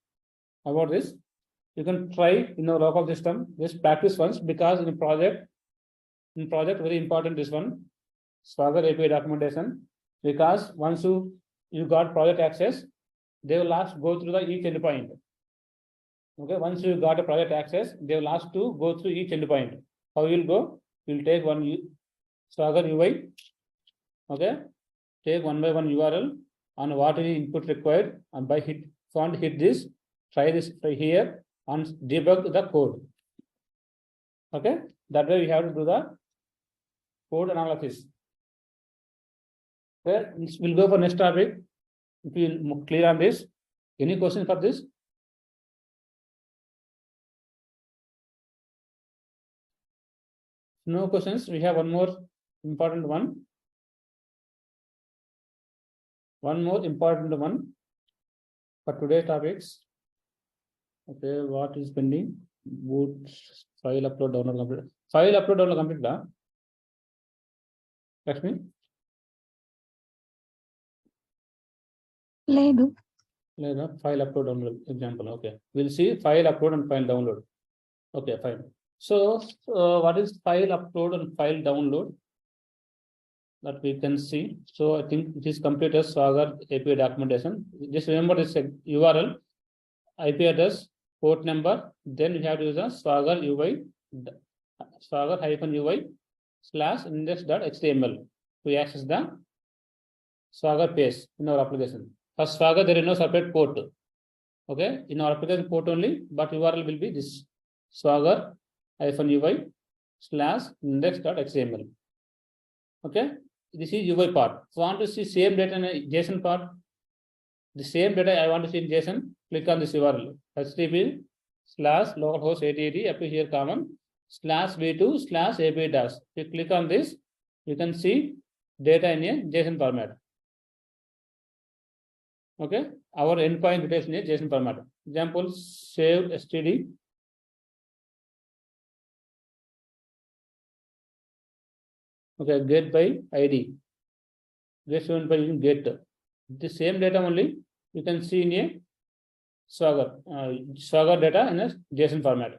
about this, you can try in your local system. Just practice once because in project very important this one Swagger API documentation, because once you got project access, they will last go through the each endpoint. Okay, once you got a project access, they will ask to go through each endpoint. How you'll go? You'll take one Swagger UI. Okay, take one by one URL on what is input required, and by hit this, try this here and debug the code. Okay, that way we have to do the code analysis. Okay, we'll go for next topic. If you clear on this, any question for this? No questions. We have one more important one. One more important one for today's topics. Okay, what is pending? Boot file upload download complete. File upload download complete. Lakshmi? లేదు లేదా file upload download example. Okay, we'll see file upload and file download. Okay, fine. So what is file upload and file download? That we can see. So I think it is complete as Swagger API documentation. Just remember this URL, IP address, port number. Then we have to use a Swagger UI, Swagger-UI/index.html to access the Swagger page in our application. For Swagger, there is no separate port. Okay, in our application port only, but URL will be this Swagger-UI/index.html. Okay, this is UI part. If you want to see same data in a JSON part, the same data I want to see in JSON, click on this URL http://localhost 8080 up here common /v2/API dash. If you click on this, you can see data in a JSON format. Okay, our endpoint details in a JSON format. Example, save std. Okay, get by ID. Get shown by using get. The same data only you can see in a Swagger data in a JSON format.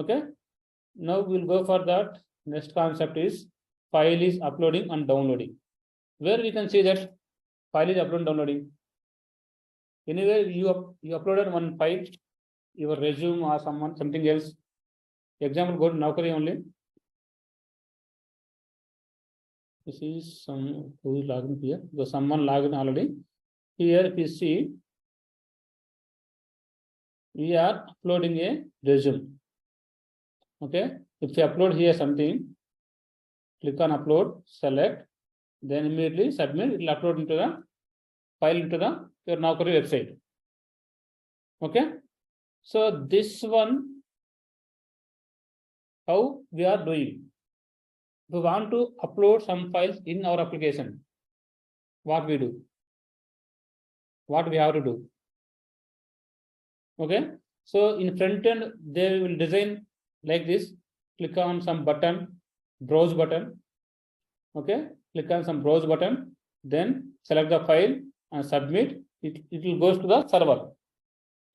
Okay, now we'll go for that. Next concept is file is uploading and downloading. Where we can see that file is uploading, downloading. Anywhere you uploaded one file, your resume or something else. Example, go to Naukri only. This is some who is logged in here. So someone logged in already. Here, if you see, we are uploading a resume. Okay. If you upload here something, click on upload, select, then immediately submit. It will upload into the file into the your Naukri website. Okay. So this one, how we are doing. We want to upload some files in our application. What we do? What we have to do? Okay. So in front end, they will design like this. Click on some button, browse button. Okay. Click on some browse button, then select the file and submit. It will go to the server.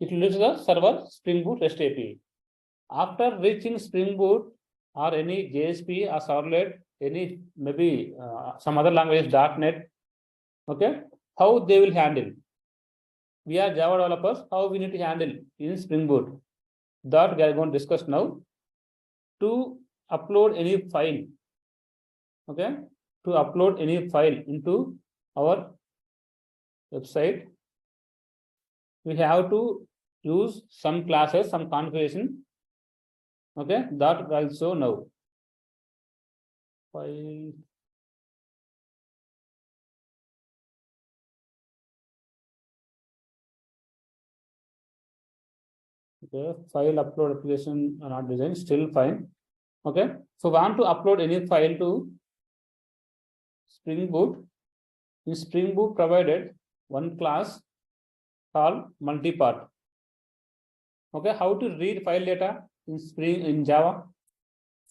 It will reach the server Spring Boot REST API. After reaching Spring Boot or any JSP or servlet, any maybe some other language, .NET, okay, how they will handle. We are Java developers, how we need to handle in Spring Boot. That we are going to discuss now. To upload any file, okay, to upload any file into our website, we have to use some classes, some configuration. Okay, that also now. File. Okay, file upload application are not designed, still fine. Okay, so want to upload any file to Spring Boot. In Spring Boot provided one class called multipart. Okay, how to read file data in Java?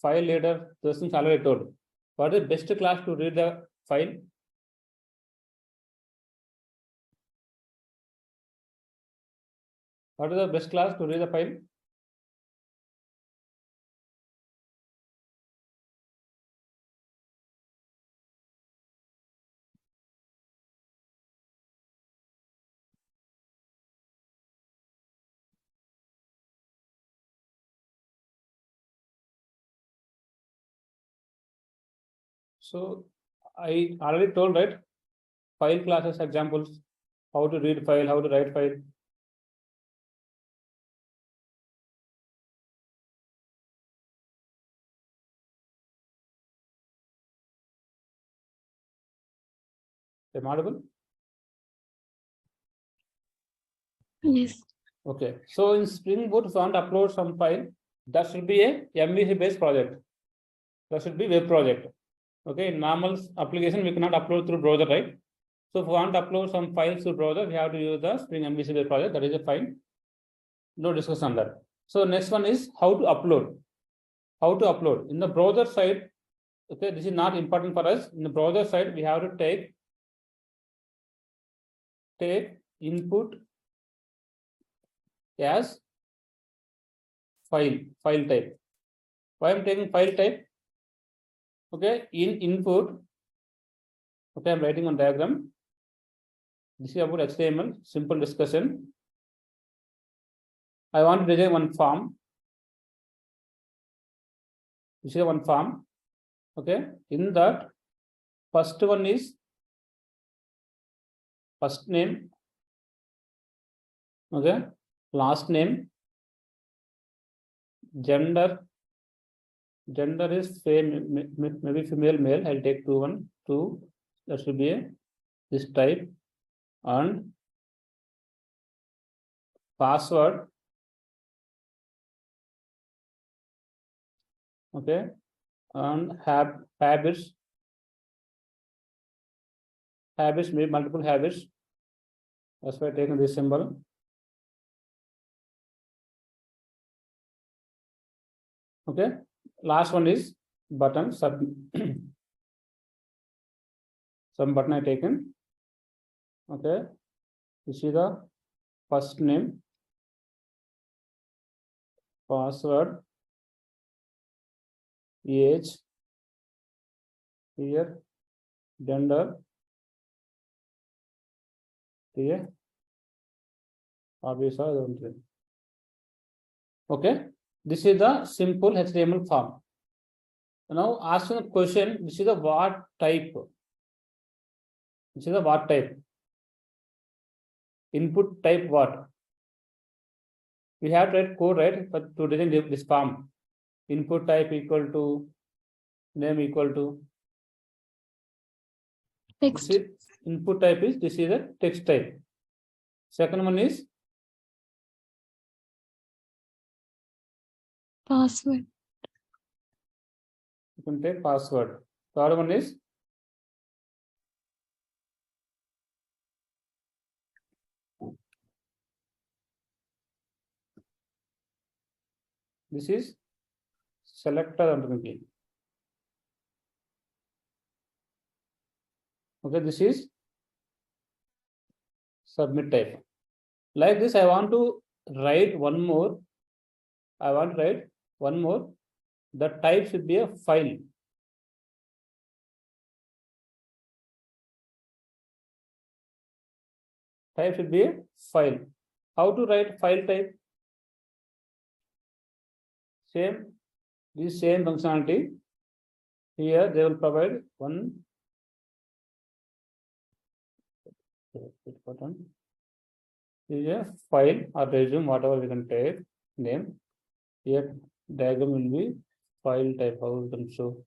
File data, those things already told. What is the best class to read the file? What is the best class to read the file? So I already told, right? File classes examples, how to read file, how to write file. Am I audible? Yes. Okay. So in Spring Boot, if you want to upload some file, that should be a MVC based project. That should be web project. Okay. In normal application, we cannot upload through browser, right? So if we want to upload some files through browser, we have to use the Spring MVC based project. That is a fine. No discussion on that. So next one is how to upload. How to upload in the browser side. Okay, this is not important for us. In the browser side, we have to take input as file type. Why I'm taking file type? Okay, in input. Okay, I'm writing on diagram. This is about HTML, simple discussion. I want to design one form. This is one form. Okay, in that, first one is first name. Okay, last name, gender is same, maybe female, male. I'll take 2. That should be this type, and password. Okay, and habits maybe multiple habits. That's why I taken this symbol. Okay, last one is button. Some button I taken. Okay, you see the first name, password, age, here gender, here obvious. Okay, this is the simple HTML form. Now asking a question, this is the what type. This is the what type. Input type what? We have to write code, right? But to design this form, input type equal to name equal to Text. Input type is this is a text type. Second one is Password. you can take password. Third one is this is selector underneath. Okay, this is submit type. Like this, I want to write one more. I want to write one more. The type should be a file. Type should be a file. How to write file type? Same, this same functionality. Here they will provide one button. This is a file or resume, whatever we can take name. Here diagram will be file type. How we can show?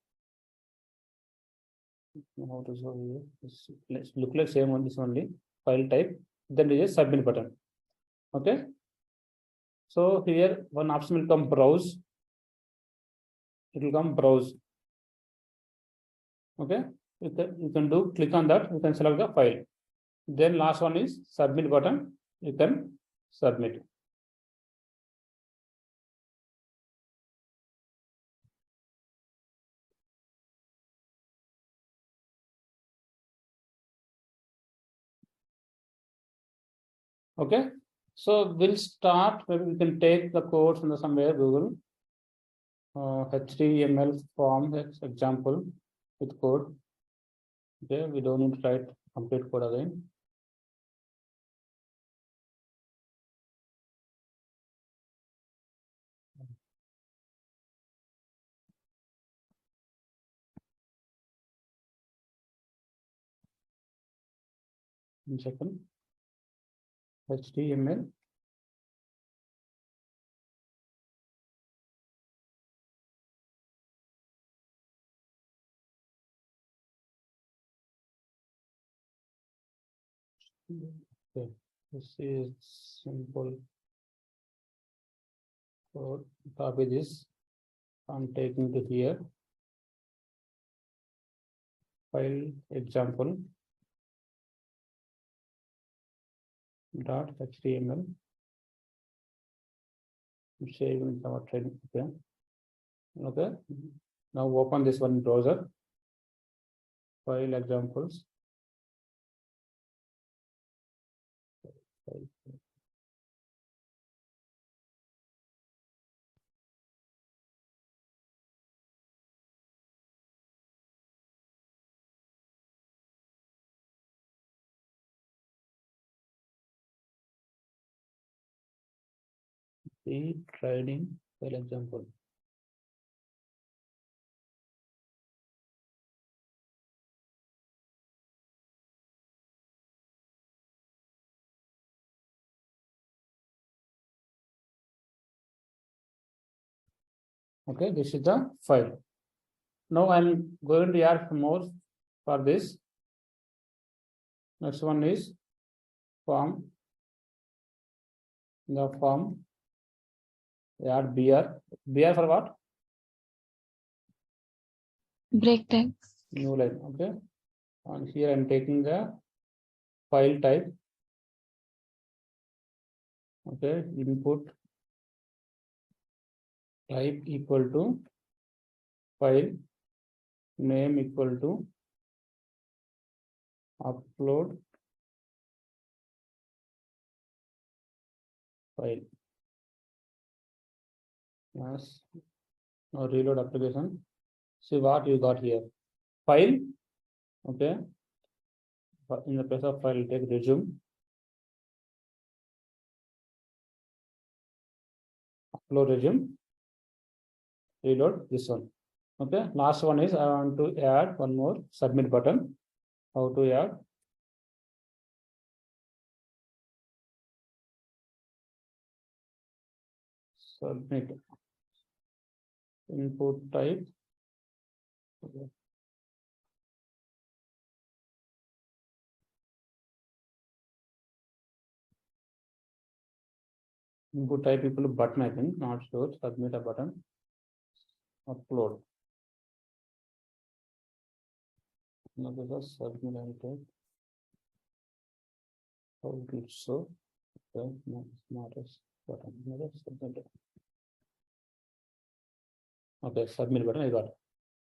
How to show here? Let's look like same on this only. File type. Then there is a submit button. Okay. So here one option will come browse. It will come browse. Okay. You can do click on that. You can select the file. Then last one is submit button. You can submit. Okay. So we'll start. Maybe we can take the code from the somewhere Google. HTML form example with code. Okay, we don't need to write complete code again. One second. HTML. Okay, this is simple code. Copy this. I'm taking to here. File example dot HTML. Saving our training. Okay. Okay. Now open this one browser. File examples. The training file example. Okay, this is the file. Now I'm going to add more for this. Next one is form. In the form, add BR. BR for what? Break time. New line. Okay. And here I'm taking the file type. Okay. Input type equal to file name equal to upload file. Yes. Now reload application. See what you got here. file. Okay. In the place of file, take resume. Upload resume. Reload this one. Okay. Last one is I want to add one more submit button. How to add? Submit. Input type. Okay. Input type equal to button, I think, not sure. Submit a button. Upload. Now because submit and type. How it will show. Okay, no, not as button. Another submit. Okay, submit button I got.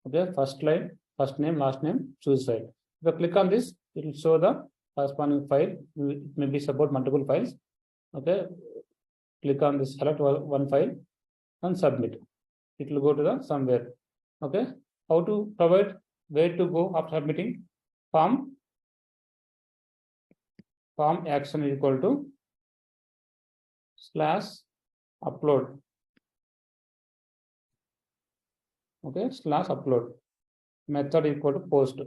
Okay, first line, first name, last name, choose file. If I click on this, it will show the corresponding file. It may be support multiple files. Okay, click on this, select one file and submit. It will go to the somewhere. Okay, how to provide, where to go after submitting? Form action is equal to /upload. Okay, /upload. Method equal to post.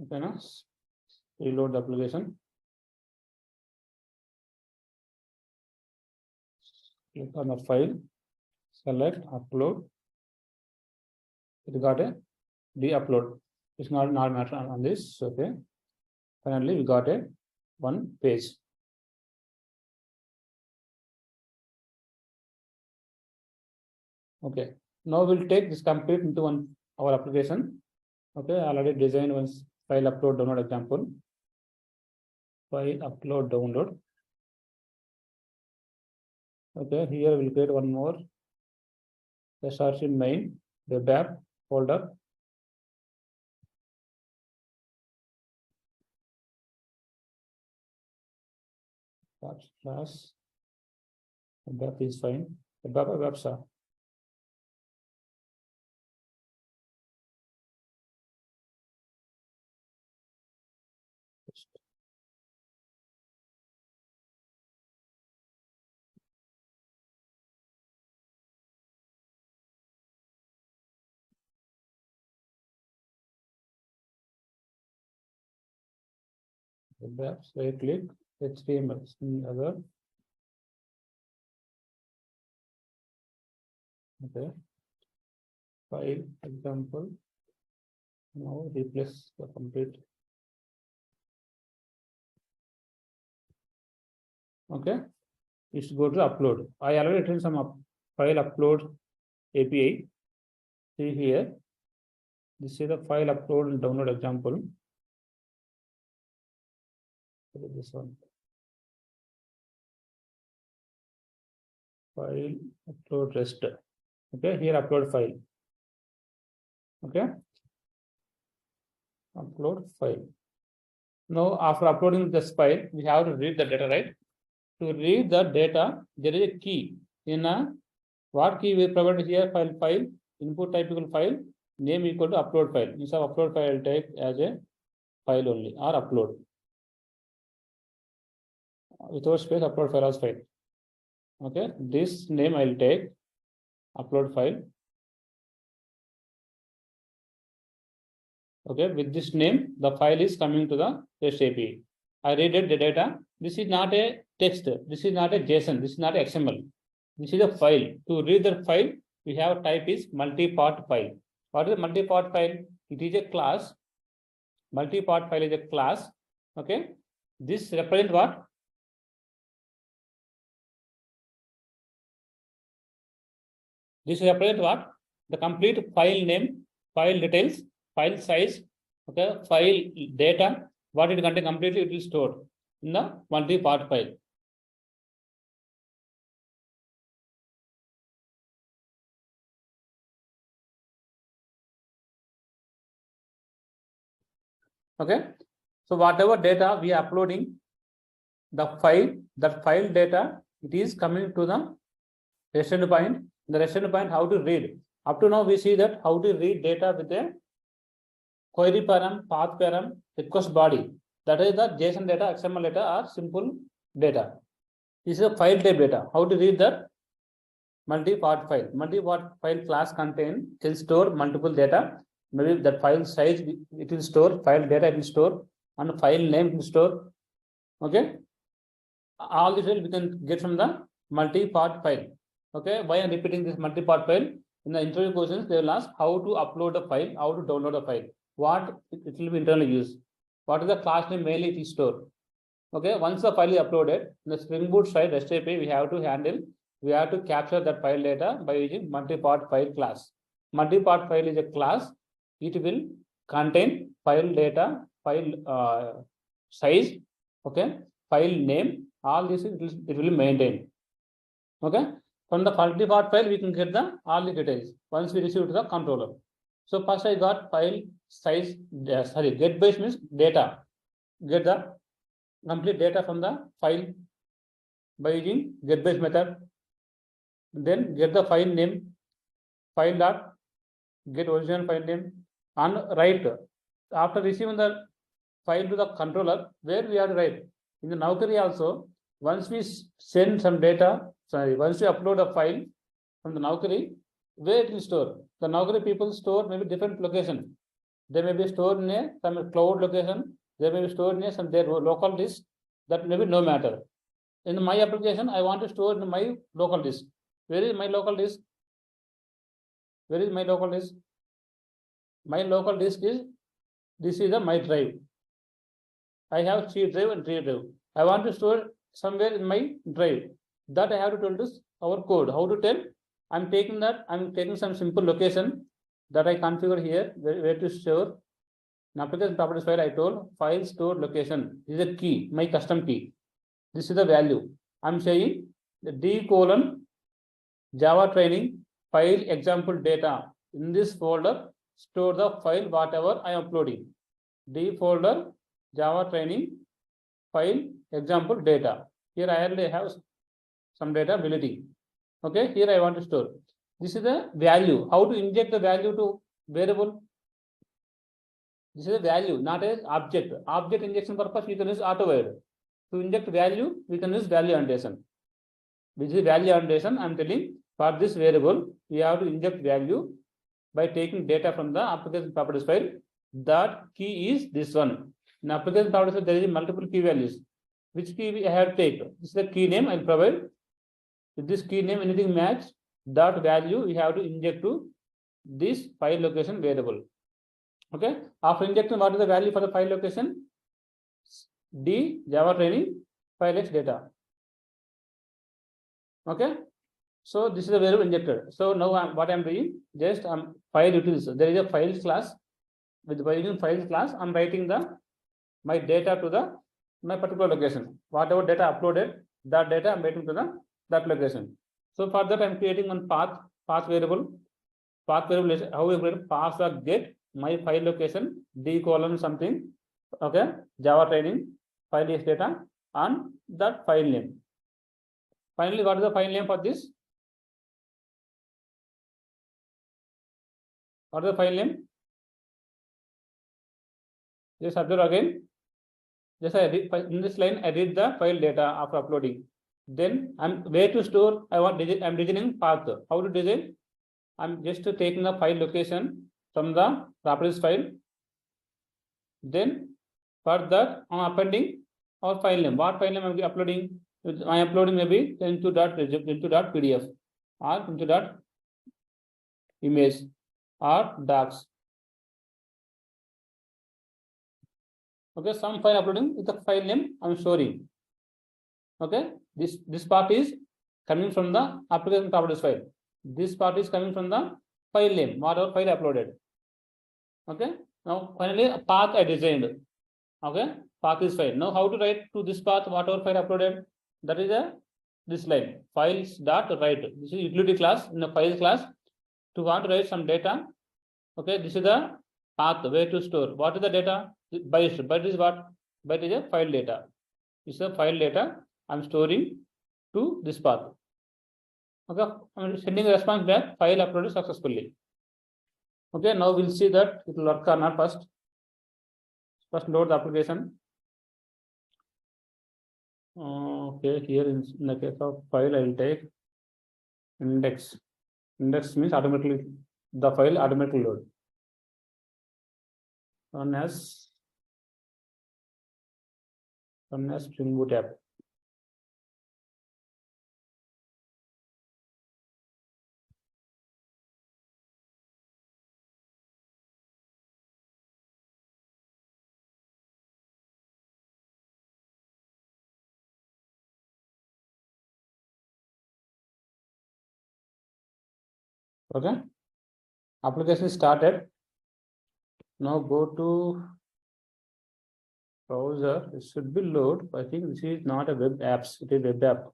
Okay, now reload the application. Click on the file, select upload. It got a de-upload. It's not matter on this. Okay. Finally, we got a one page. Okay. Now we'll take this complete into our application. Okay. Already designed one file upload download example. File upload download. Okay. Here we'll create one more. The search in main web app folder. Class web app is fine. Web sir. Web app, right click, HTML, other. Okay. File example. Now replace the complete. Okay. It should go to upload. I already written some file upload API. See here. This is the file upload and download example. This one. File upload rest. Okay, here upload file. Okay. Upload file. Now, after uploading this file, we have to read the data, right? To read the data, there is a key. In a what key we provide here? File, input type equal file, name equal to upload file. Instead of upload file, I'll take as a file only or upload. Without space, upload file as file. Okay, this name I'll take upload file. Okay, with this name, the file is coming to the REST API. I read it, the data. This is not a text. This is not a JSON. This is not XML. This is a file. To read the file, we have type is multi-part file. What is a multi-part file? It is a class. Multi-part file is a class. Okay. This represents what? This represents what? The complete file name, file details, file size, okay, file data, what it contains completely, it is stored in the multi-part file. Okay. So whatever data we are uploading, that file data, it is coming to the rest point. The rest point, how to read. Up to now, we see that how to read data with a query param, path param, request body. That is the JSON data, XML data, or simple data. This is a file type data. How to read that? Multi-part file. Multi-part file class can store multiple data. Maybe that file size it will store, file data it will store, and file name it will store. Okay. All this we can get from the multi-part file. Okay. Why I'm repeating this multi-part file? In the interview questions, they will ask how to upload a file, how to download a file, what it will be internally used, what is the class name mainly it is stored. Okay. Once the file is uploaded, in the Spring Boot side REST API, we have to capture that file data by using multi-part file class. Multi-part file is a class. It will contain file data, file size, okay, file name, all this it will maintain. Okay. From the multi-part file, we can get all the details once we receive to the controller. So first I got file size, get base means data. Get the complete data from the file by using get base method. Then get the file name, file dot, get original file name, and write. After receiving the file to the controller, where we have to write. In the Naukri also, once we send some data, once we upload a file from the Naukri, where it will store. The Naukri people store maybe different location. They may be stored in some cloud location. They may be stored in some their local disk. That may be no matter. In my application, I want to store in my local disk. Where is my local disk? Where is my local disk? My local disk is, this is my drive. I have C drive and D drive. I want to store somewhere in my drive. That I have to tell this our code. How to tell? I'm taking some simple location that I configure here, where to store. In application properties file, I told file store location. This is a key, my custom key. This is the value. I'm saying the D : Java training file example data. In this folder, store the file whatever I am uploading. D folder, Java training file example data. Here I already have some data ability. Okay, here I want to store. This is the value. How to inject the value to variable? This is a value, not an object. Object injection purpose, we can use AutoVid. To inject value, we can use value annotation. Which is value annotation. I'm telling for this variable, we have to inject value by taking data from the application properties file. That key is this one. In application properties file, there is multiple key values. Which key I have to take? This is the key name I'll provide. With this key name, anything match, that value we have to inject to this file location variable. Okay. After injecting, what is the value for the file location? D Java training file X data. Okay. So this is the variable injected. So now what I'm doing, just file utils. There is a files class. With by using files class, I'm writing my data to my particular location. Whatever data uploaded, that data I'm writing to that location. So for that, I'm creating one path variable. Path variable is how we create path of get my file location D : something. Okay, Java training file X data and that file name. Finally, what is the file name for this? What is the file name? Just observe again. Just in this line, I read the file data after uploading. Then where to store. I'm designing path. How to design? I'm just taking the file location from the properties file. Then for that, I'm appending our file name. What file name I'm uploading? I'm uploading maybe into .pdf or into .image or docs. Okay, some file uploading with the file name I'm storing. Okay, this part is coming from the application properties file. This part is coming from the file name, whatever file uploaded. Okay, now finally a path I designed. Okay, path is file. Now how to write to this path, whatever file uploaded? That is this line, files.write. This is utility class. In the files class, to want to write some data. Okay, this is the path where to store. What is the data? Byte is what? Byte is a file data. It's a file data I'm storing to this path. Okay, I'm sending a response back, file uploaded successfully. Okay, now we'll see that it will work or not first. First load the application. Okay, here in the case of file, I will take index. Index means automatically the file automatically load. Run as Spring Boot app. Okay, application started. Now go to browser. It should be load. I think this is not a web apps. It is web app.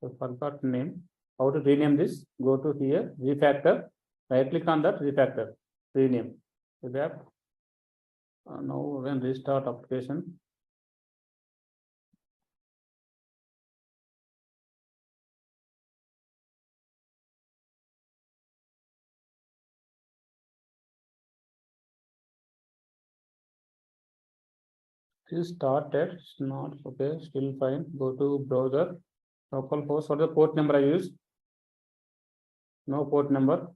So forgot name. How to rename this? Go to here, refactor. Right click on that, refactor. Rename. Web app. Now when restart application. This started. It's not okay. Still fine. Go to browser. Localhost. What is the port number I use? No port number.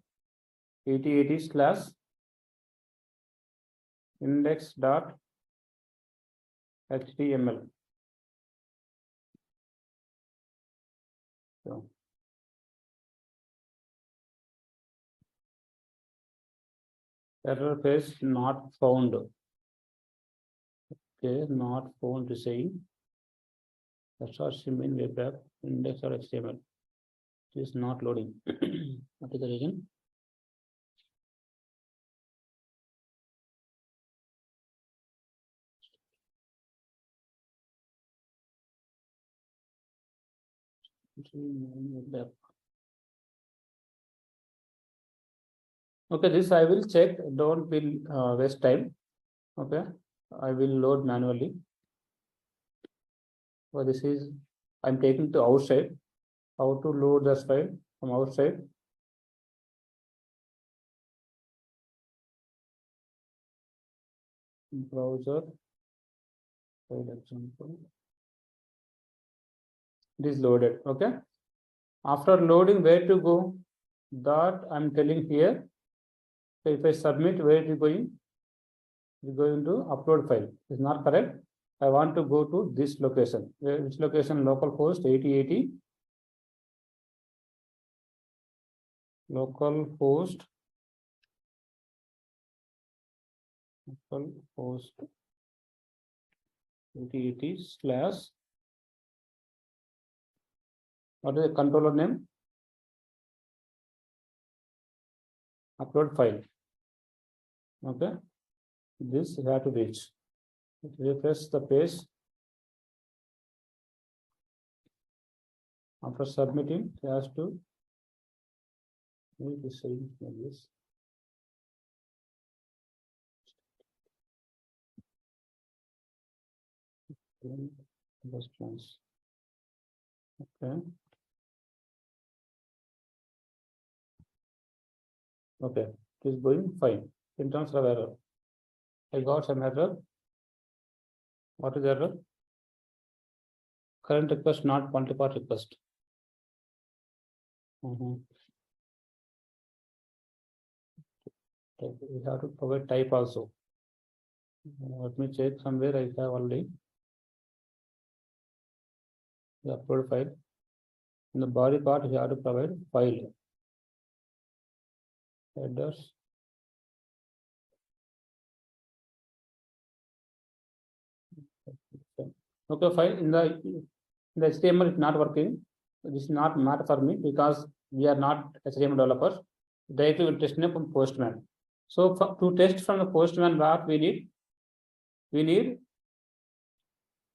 8080/ index.html. So error page not found. Okay, not found to saying. That's what she mean web app index.html. It is not loading. What is the reason? Okay, this I will check. Don't will waste time. Okay, I will load manually. So this is I'm taking to outside. How to load this file from outside? Browser. For example, it is loaded. Okay. After loading, where to go? That I'm telling here. So if I submit, where it is going? It is going to upload file. It's not correct. I want to go to this location. Which location? Localhost 8080. Localhost 8080/ what is the controller name? Upload file. Okay, this you have to reach. Refresh the page. After submitting, it has to make the same like this. Okay. Okay, it is going fine. In terms of error, I got some error. What is error? Current request not multi-part request. We have to provide type also. Let me check somewhere I have already the upload file. In the body part, you have to provide file. Headers. Okay, file in the HTML is not working. This is not matter for me because we are not HTML developers. Directly we test from Postman. So to test from the Postman, what we need? We need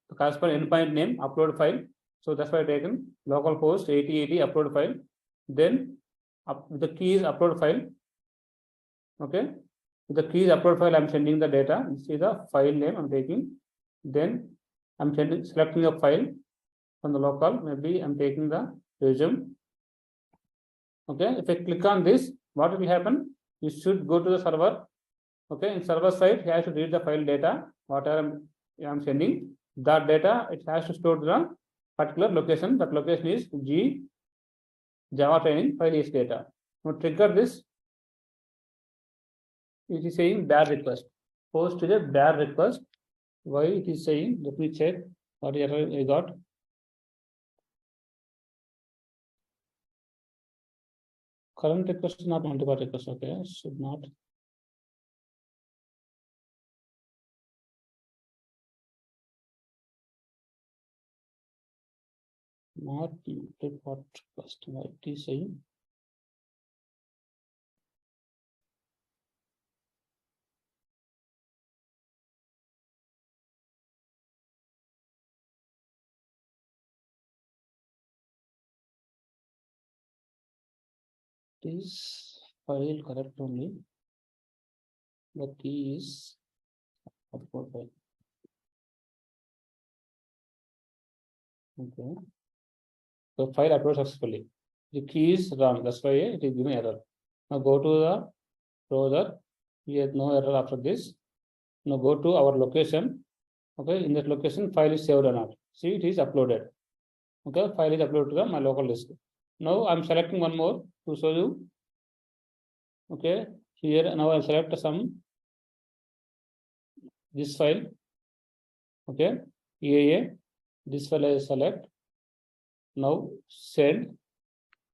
the corresponding endpoint name, upload file. So that's why I taken localhost 8080 upload file. Then the key is upload file. Okay, with the keys upload file, I'm sending the data. This is the file name I'm taking. Then I'm selecting a file from the local. Maybe I'm taking the resume. Okay, if I click on this, what will happen? You should go to the server. Okay, in server side, you have to read the file data, whatever I'm sending. That data, it has to store to the particular location. That location is G Java training file is data. Now trigger this. It is saying bad request. Post to the bad request. Why it is saying? Let me check what error I got. Current request is not multiple request. Okay, should not. Not multiple request. What it is saying? This file correct only. The key is upload file. Okay. The file uploaded successfully. The key is wrong. That's why it is giving error. Now go to the browser. Here no error after this. Now go to our location. Okay, in that location, file is saved or not. See, it is uploaded. Okay, file is uploaded to my local disk. Now I'm selecting one more to show you. Okay, here now I select this file. Okay, EAA, this file I select. Now send.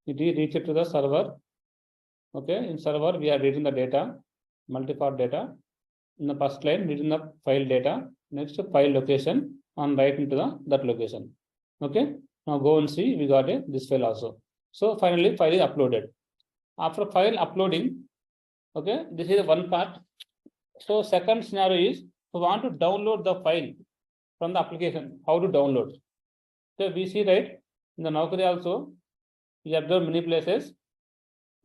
It is reached to the server. Okay, in server we are reading the data, multi-part data. In the first line, reading the file data. Next file location and write into that location. Okay, now go and see, we got this file also. So finally file is uploaded. After file uploading, okay, this is one part. So second scenario is we want to download the file from the application. How to download? So we see, right, in the Naukri also we observe many places.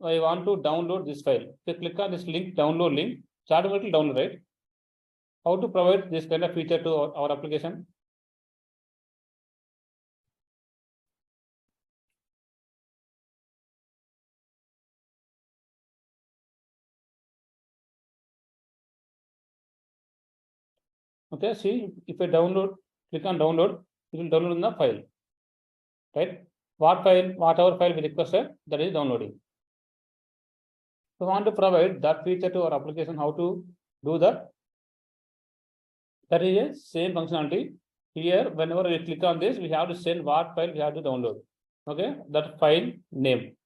I want to download this file. So click on this link, download link. It's automatically download, right? How to provide this kind of feature to our application? Okay, see, if I download, click on download, it will download in the file, right? What file, whatever file we requested, that is downloading. So we want to provide that feature to our application. How to do that? That is a same functionality. Here, whenever we click on this, we have to send what file we have to download. Okay, that file name.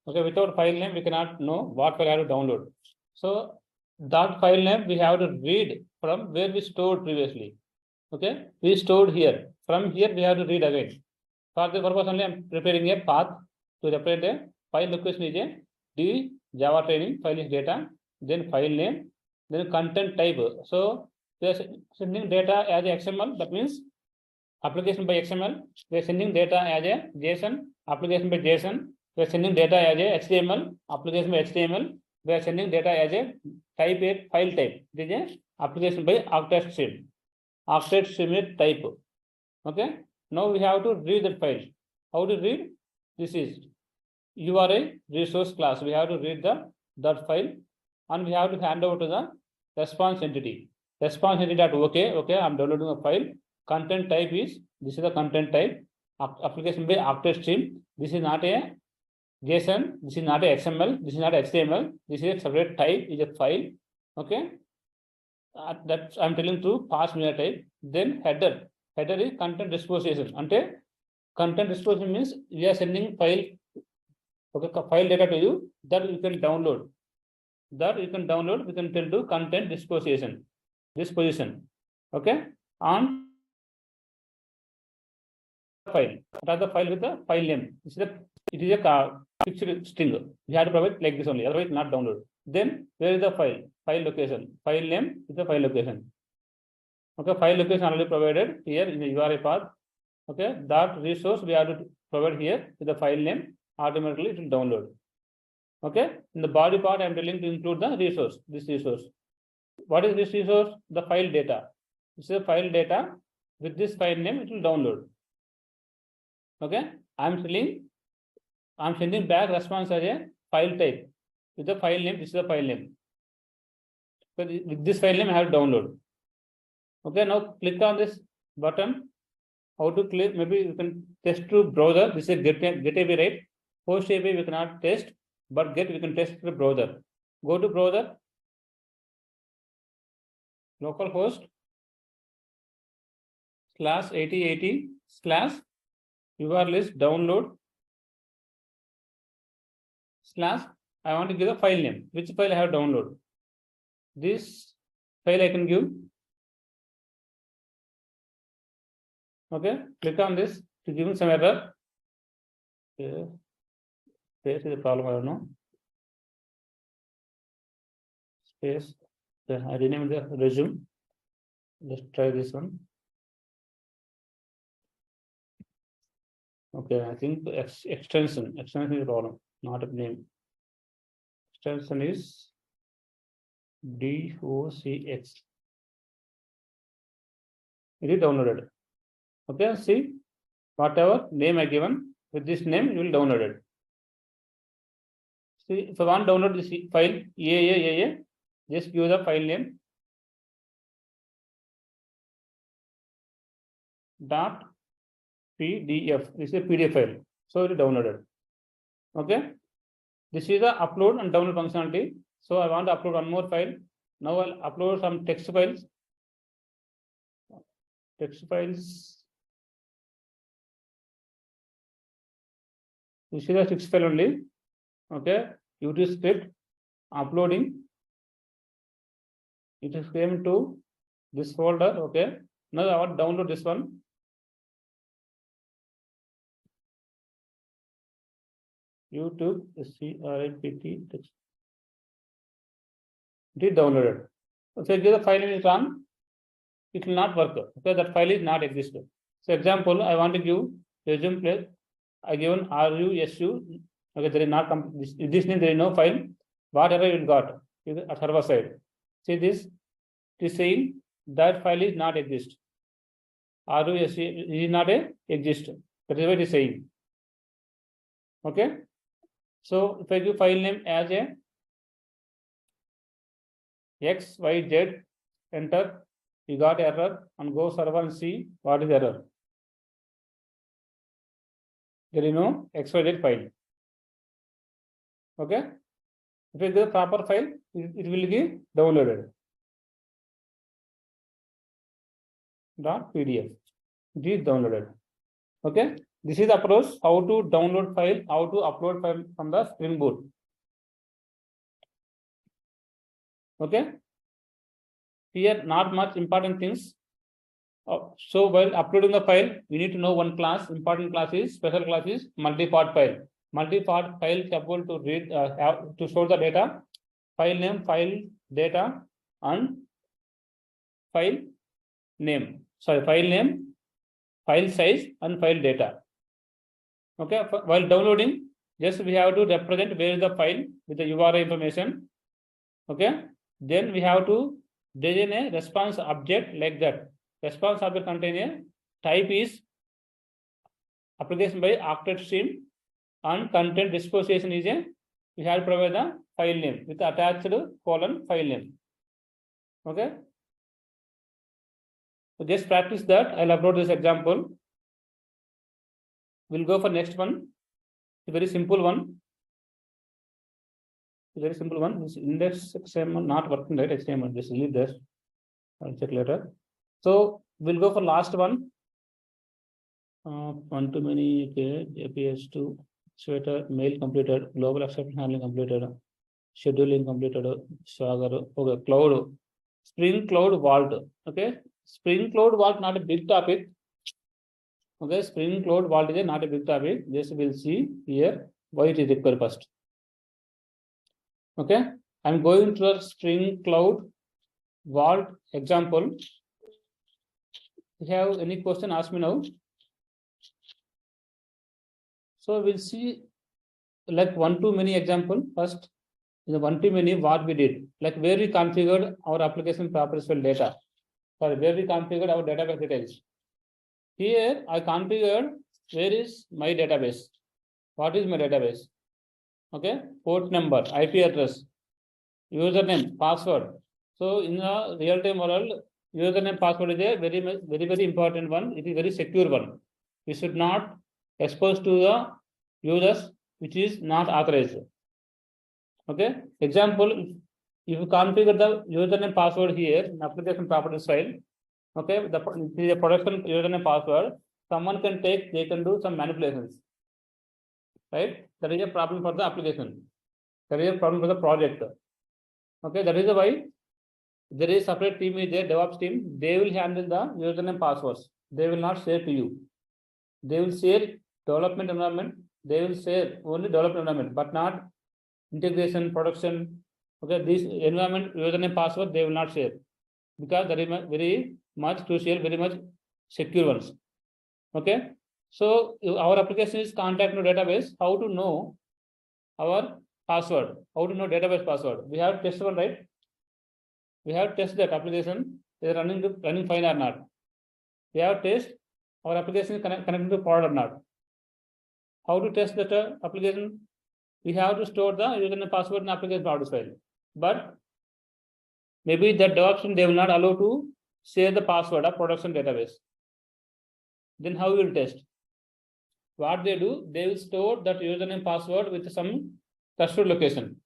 Okay, without file name, we cannot know what file I have to download. So that file name we have to read from where we stored previously. Okay, we stored here. From here we have to read again. For the purpose only, I'm preparing a path to represent a file location is a D Java training file is data, then file name, then content type. So we are sending data as a XML. That means application by XML. We are sending data as a JSON. Application by JSON. We are sending data as a HTML. Application by HTML. We are sending data as a type a file type. This is application by octet stream. Octet stream type. Okay. Now we have to read that file. How to read? This is URI resource class. We have to read that file and we have to hand over to the response entity. Response entity that okay, I'm downloading a file. Content type is, this is the content type. Application by octet stream. This is not a JSON. This is not a XML. This is not HTML. This is a separate type. Is a file. Okay. That I'm telling through pass media type. Then header. Header is content disposition. Ante content disposition means we are sending file, okay, file data to you that you can download. That you can download. We can tell to content disposition. Okay. On file. What are the file with the file name? It is a fixed string. We have to provide like this only. Otherwise, not download. Then where is the file? File location. File name is the file location. Okay, file location already provided here in the URI path. Okay, that resource we have to provide here with the file name. Automatically it will download. Okay, in the body part, I'm telling to include the resource. This resource. What is this resource? The file data. This is the file data. with this file name, it will download. Okay, I'm sending back response as a file type with the file name. This is the file name. So with this file name, I have download. Okay, now click on this button. How to click? Maybe you can test through browser. This is get API, right? Host API we cannot test, but get we can test through browser. Go to browser, localhost /8080 / URL list download / I want to give the file name. Which file I have download? This file I can give. Okay, click on this to give me some error. Okay. Space is a problem, I don't know. Space. Okay, I renamed the resume. Let's try this one. Okay, I think extension is a problem, not a name. Extension is DOCX. It is downloaded. Okay, see, whatever name I given, with this name you will download it. See, if I want to download this file, just give the file name .pdf. This is a PDF file, so it is downloaded. Okay, this is the upload and download functionality. So I want to upload one more file. Now I'll upload some text files. Text files. This is the text file only. Okay, YouTube script uploading. It is came to this folder. Okay, now I want to download this one. YouTube script text. It is downloaded. So if the file is run, it will not work. Okay, that file is not existed. So example, I want to give resume place. I given RUSU. Okay, there is not this means there is no file. Whatever you got is a server side. See this? It is saying that file is not exist. RUSU is not a exist. That is what it is saying. Okay. So if I give file name as a XYZ, enter, you got error, and go server and see what is error. There is no XYZ file. Okay. If it is the proper file, it will be downloaded. .pdf. It is downloaded. Okay. This is the approach how to download file, how to upload file from the Spring Boot. Okay. Here, not much important things. So while uploading the file, we need to know one class. Important class is special class is multi-part file. Multi-part file is able to read to store the data, file name, file data, and file name. Sorry, file name, file size, and file data. Okay, while downloading, just we have to represent where is the file with the URL information. Okay, then we have to design a response object like that. Response object contain a type is application by octet stream, and content disposition is a we have to provide the file name with attached colon file name. Okay, so just practice that. I'll upload this example. We'll go for next one. A very simple one. Very simple one. This index XML not working, right? XML, just leave this. I'll check later. So we'll go for last one. One too many. Okay. APS 2 Sweater mail completed. Global exception handling completed. Scheduling completed. Swagger. Okay. Cloud. Spring Cloud Vault. Okay. Spring Cloud Vault not a big topic. Okay. Spring Cloud Vault is not a big topic. Just we'll see here why it is required first. Okay. I'm going to the Spring Cloud Vault example. If you have any question, ask me now. So we'll see like one too many example. First, in the one too many, what we did, like where we configured our application properties for data. Sorry, where we configured our database details. Here I configured where is my database. What is my database? Okay, port number, IP address, username, password. So in the real-time world, username password is a very important one. It is very secure one. We should not expose to the users which is not authorized. Okay. Example, if you configure the username password here in application properties file, okay, the production username password, someone can take, they can do some manipulations. Right? That is a problem for the application. That is a problem for the project. Okay, that is why there is a separate team is there, DevOps team. They will handle the username passwords. They will not share to you. They will share development environment. They will share only development environment, but not integration, production. Okay, this environment username password they will not share because that is very much crucial, very much secure ones. Okay, so our application is contact no database. How to know our password? How to know database password? We have test one, right? We have test that application is running fine or not. We have test our application is connected to prod or not. How to test that application? We have to store the username password in application prod file. But maybe that DevOps team they will not allow to share the password of production database. Then how we will test? What they do, they will store that username password with some trusted location.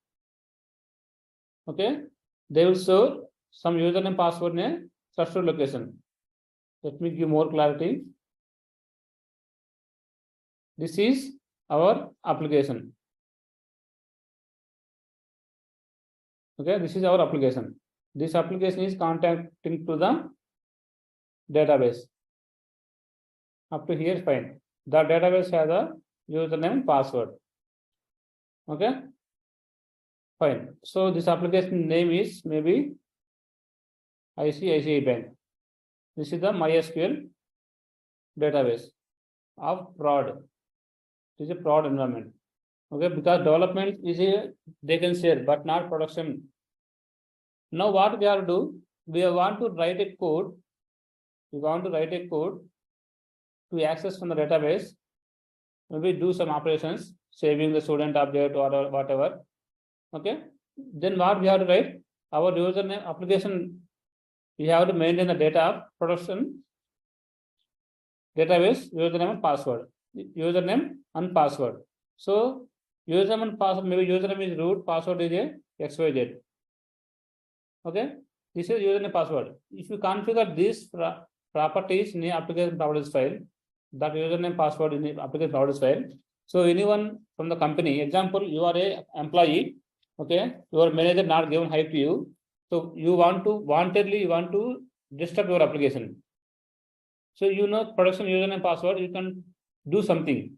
Okay, they will store some username password in a trusted location. Let me give more clarity. This is our application. Okay, this is our application. This application is contacting to the database. Up to here, fine. The database has a username password. Okay, fine. So this application name is maybe ICICI Bank. This is the MySQL database of prod. It is a prod environment. Okay, because development is they can share, but not production. Now what we have to do? We want to write a code. We want to write a code to access from the database. Maybe do some operations, saving the student object or whatever. Okay. Then what we have to write? Our username application. We have to maintain the data of production database, username and password. Username and password. So username and password, maybe username is root, password is a XYZ. Okay, this is username password. If you configure these properties in the application properties file, that username password in the application properties file. So anyone from the company, example, you are a employee, okay, your manager not given hype to you. So you want to disturb your application. So you know production username password, you can do something.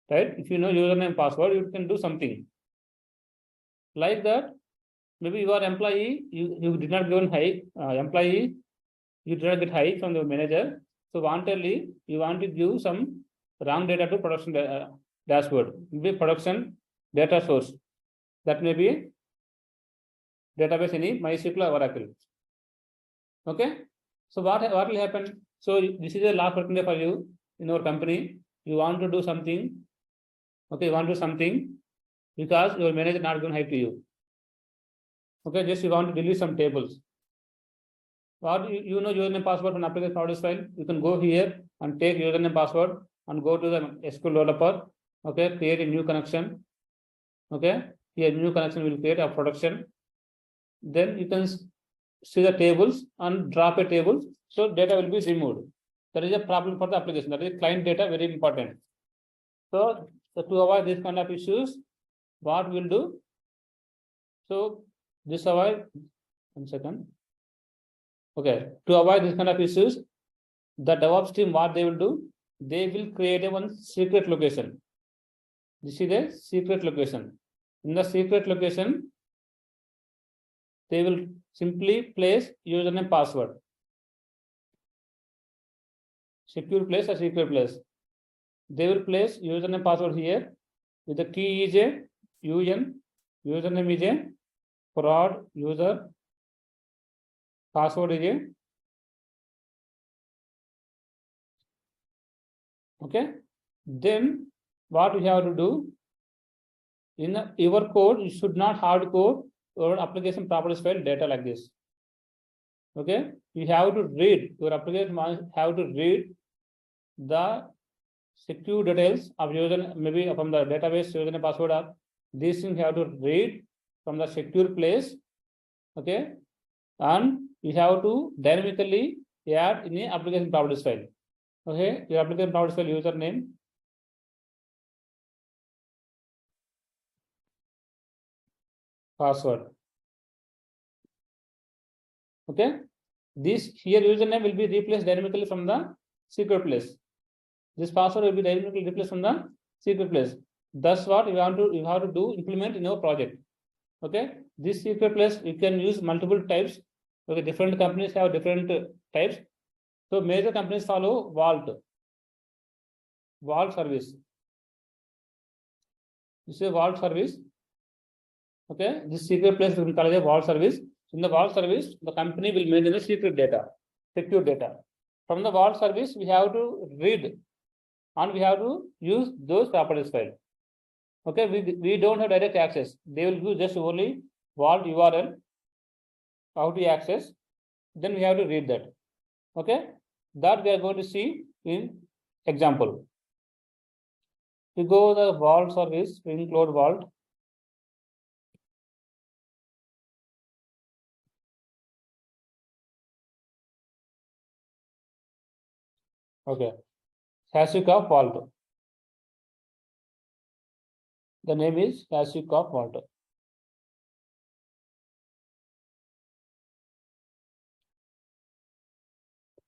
Right? If you know username password, you can do something. Like that, maybe you are employee, you did not given high employee, you did not get high from the manager. So wantedly, you want to give some wrong data to production dashboard. Maybe production data source. That may be database in MySQL or Oracle. Okay. So what will happen? So this is a last working day for you in our company. You want to do something. Okay, you want to do something because your manager not going to hire to you. Okay, just you want to delete some tables. What you know username password from application properties file. You can go here and take username password and go to the SQL developer. Okay, create a new connection. Okay, here new connection will create a production. Then you can see the tables and drop a table. So data will be removed. That is a problem for the application. That is client data, very important. So to avoid this kind of issues, what we'll do? So this avoid, 1 second. Okay, to avoid this kind of issues, the DevOps team, what they will do? They will create a one secret location. This is a secret location. In the secret location, they will simply place username password. Secure place or secret place. They will place username password here. With the key is a UN, username is a prod user, password is a Okay, then what we have to do in your code, you should not hard code your application properties file data like this. Okay, you have to read your application have to read the secure details of user, maybe from the database username password or these things you have to read from the secure place. Okay, and you have to dynamically add in the application properties file. Okay, your application properties file username, password. Okay, this here username will be replaced dynamically from the secret place. This password will be dynamically replaced from the secret place. That's what you have to do implement in your project. Okay, this secret place you can use multiple types. Okay, different companies have different types. So major companies follow vault service. This is a vault service. Okay, this secret place we call it a vault service. In the vault service, the company will maintain the secret data, secure data. From the vault service, we have to read and we have to use those properties file. Okay, we don't have direct access. They will use just only vault URL, how to access. Then we have to read that. Okay, that we are going to see in example. We go the vault service, include vault. Okay, hashic of vault. The name is hashic of vault.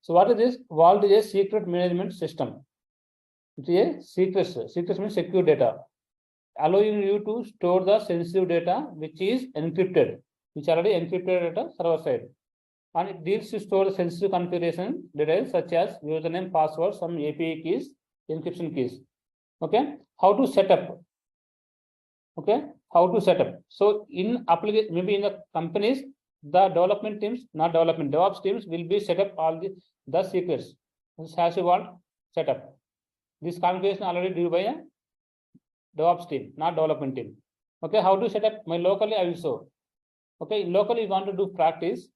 So what is this? Vault is a secret management system. It is a secret. Secret means secure data, allowing you to store the sensitive data which is encrypted, which already encrypted at the server side. And it deals to store sensitive configuration details such as username, password, some API keys, encryption keys. Okay, how to set up? Okay, how to set up? So in application, maybe in the companies, the development teams, not development, DevOps teams will be set up all the secrets. This has a vault setup. This configuration already due by a DevOps team, not development team. Okay, how to set up? My locally I will show. Okay, locally you want to do practice.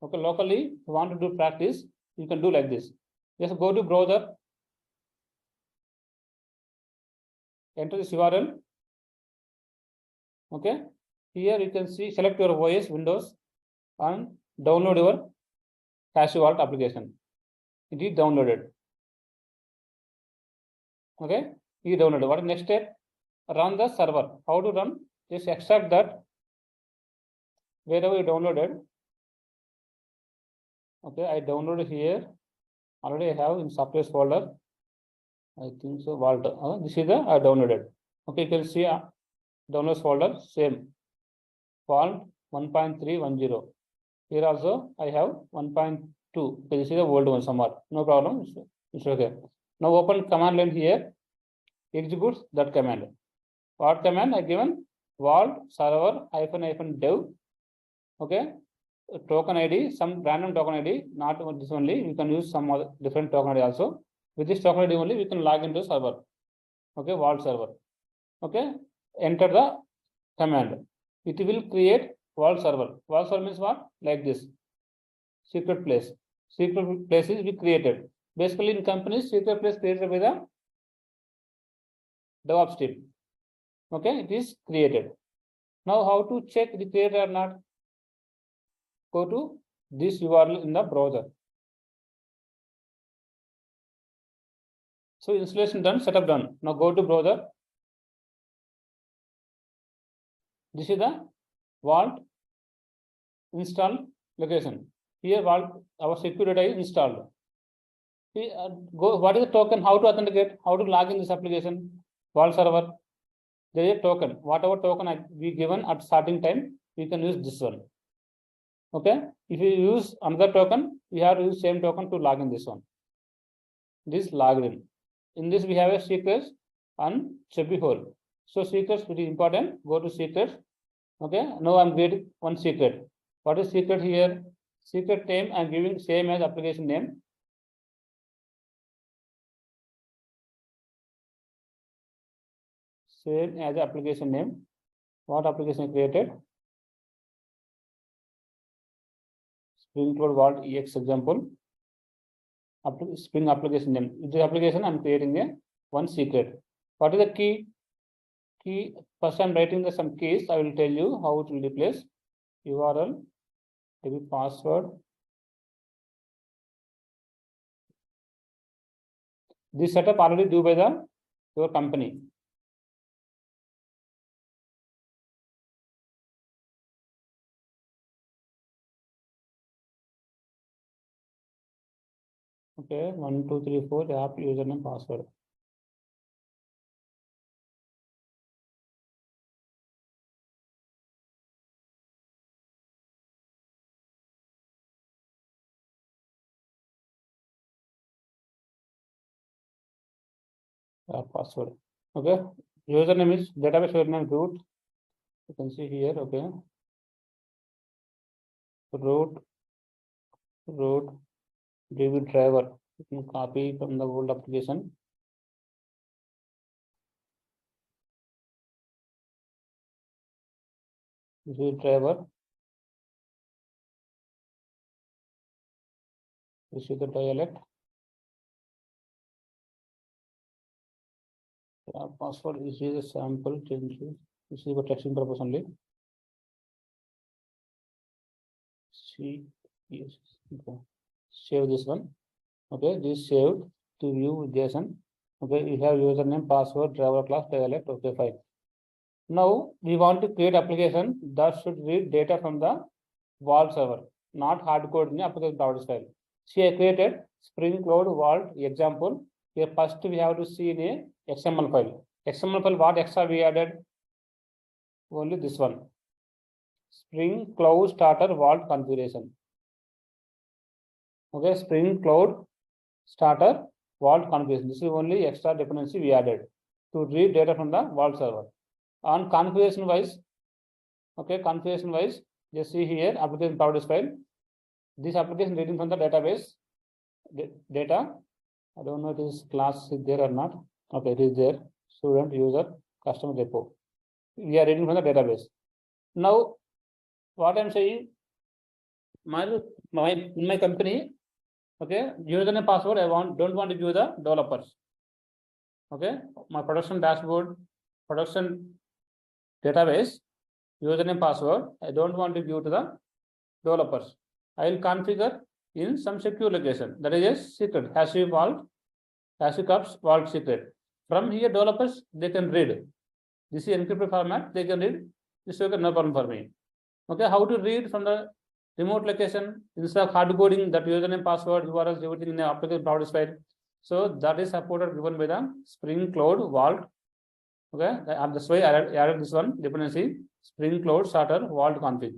Okay, locally you want to do practice, you can do like this. Just go to browser, enter this URL. Okay, here you can see, select your OS Windows and download your Hash Vault application. It is downloaded. Okay, you downloaded. What is next step? Run the server. How to run? Just extract that wherever you downloaded. Okay, I downloaded here. Already I have in software folder. I think so. Vault. This is the I downloaded. Okay, you can see downloads folder same. Vault 1.310. Here also I have 1.2. Okay, this is the old one somewhat. No problem. It's okay. Now open command line here. Executes that command. What command I given? Vault server -dev. Okay. Token ID, some random token ID, not this only. We can use some other different token ID also. With this token ID only, we can log into server. Okay, vault server. Okay, enter the command. It will create vault server. Vault server means what? Like this. Secret place. Secret places we created. Basically, in companies, secret place created by the DevOps team. Okay, it is created. Now, how to check the created or not? Go to this URL in the browser. So installation done, setup done. Now go to browser. This is the vault install location. Here vault, our security data is installed. Go, what is the token? How to authenticate? How to log in this application? Vault server. There is a token. Whatever token we given at starting time, we can use this one. Okay. If you use another token, we have to use same token to log in this one. This logged in. In this we have a secrets and chubby hole. So secrets very important. Go to secrets. Okay. Now I'm creating one secret. What is secret here? Secret name I'm giving same as application name. same as the application name. What application I created? Spring Cloud Vault EX example. Spring application name. In this application, I'm creating a one secret. What is the key? Key. First, I'm writing some keys. I will tell you how it will replace URL, maybe password. This setup already due by your company. Okay, 1, 2, 3, 4, app username password. App password. Okay, username is database username root. You can see here. Okay, root DB driver. You can copy from the old application. This is driver. This is the dialect. Password is a sample change. This is for testing purpose only. See, yes. Okay. Save this one. Okay, this saved to view JSON. Okay, you have username, password, driver class, dialect. Okay, fine. Now we want to create application that should read data from the Vault server, not hard code in the application properties file. See, I created Spring Cloud Vault example. Here first we have to see in a XML file. XML file, what extra we added? Only this one. Spring Cloud Starter Vault configuration. Okay, Spring Cloud Starter Vault configuration. This is only extra dependency we added to read data from the Vault server. On configuration wise, okay, configuration wise, just see here application properties file. This application reading from the database data. I don't know if this class is there or not. Okay, it is there. Student, user, customer, repo. We are reading from the database. Now, what I'm saying, in my company, okay, username password I don't want to give the developers. Okay, my production dashboard, production database, username password I don't want to give to the developers. I will configure in some secure location. That is a secret, HashiCorp vault secret. From here, developers they can read. This is encrypted format. They can read. This is okay, no problem for me. Okay, how to read from the remote location instead of hard coding that username, password, URLs, everything in the application properties file. So that is supported given by the Spring Cloud Vault. Okay, that's why I added this one dependency Spring Cloud Starter Vault config.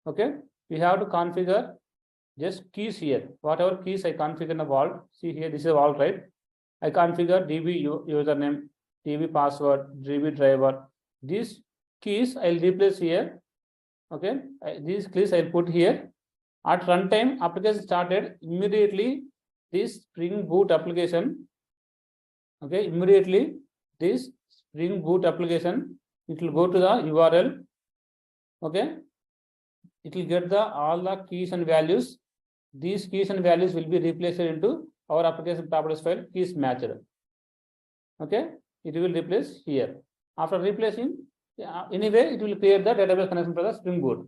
Okay, we have to configure just keys here. Whatever keys I configure in the Vault. See here, this is Vault, right? I configure DB username, DB password, DB driver. These keys I'll replace here. Okay, these keys I'll put here. At runtime, application started immediately. This Spring Boot application. Okay, immediately this Spring Boot application, it will go to the URL. Okay, it will get all the keys and values. These keys and values will be replaced into our application properties file keys matched. Okay, it will replace here. After replacing, anyway, it will create the database connection for the Spring Boot.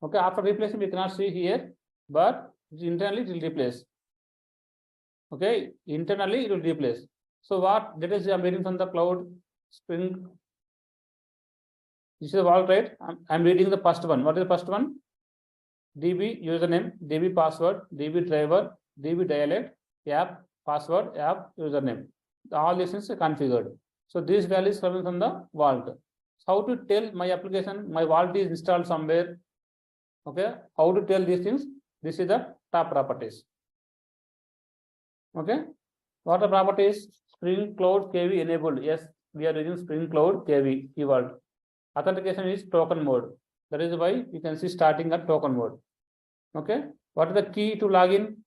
Okay, after replacing, we cannot see here, but internally it will replace. Okay, internally it will replace. So what data I'm reading from the cloud Spring? This is all right. I'm reading the first one. What is the first one? DB username, DB password, DB driver, DB dialect, app password, app username. All these things are configured. So these values coming from the Vault. How to tell my application, my Vault is installed somewhere. Okay, how to tell these things? This is the top properties. Okay, what are properties? Spring Cloud KV enabled. Yes, we are using Spring Cloud KV keyword. Authentication is token mode. That is why you can see starting at token mode. Okay, what is the key to login?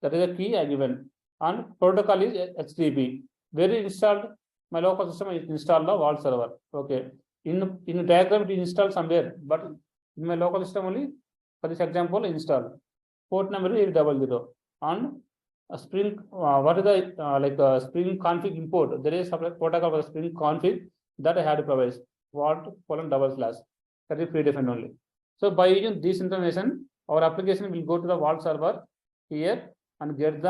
That is the key I given. And protocol is HTTP. Where is installed? my local system is install the Vault server. Okay. In diagram it is installed somewhere, but in my local system only, for this example, install. Port number is 800. And Spring, what is the Spring config import? There is a protocol for Spring config that I had to provide. Vault:// that is predefined only. So by using this information, our application will go to the Vault server here and get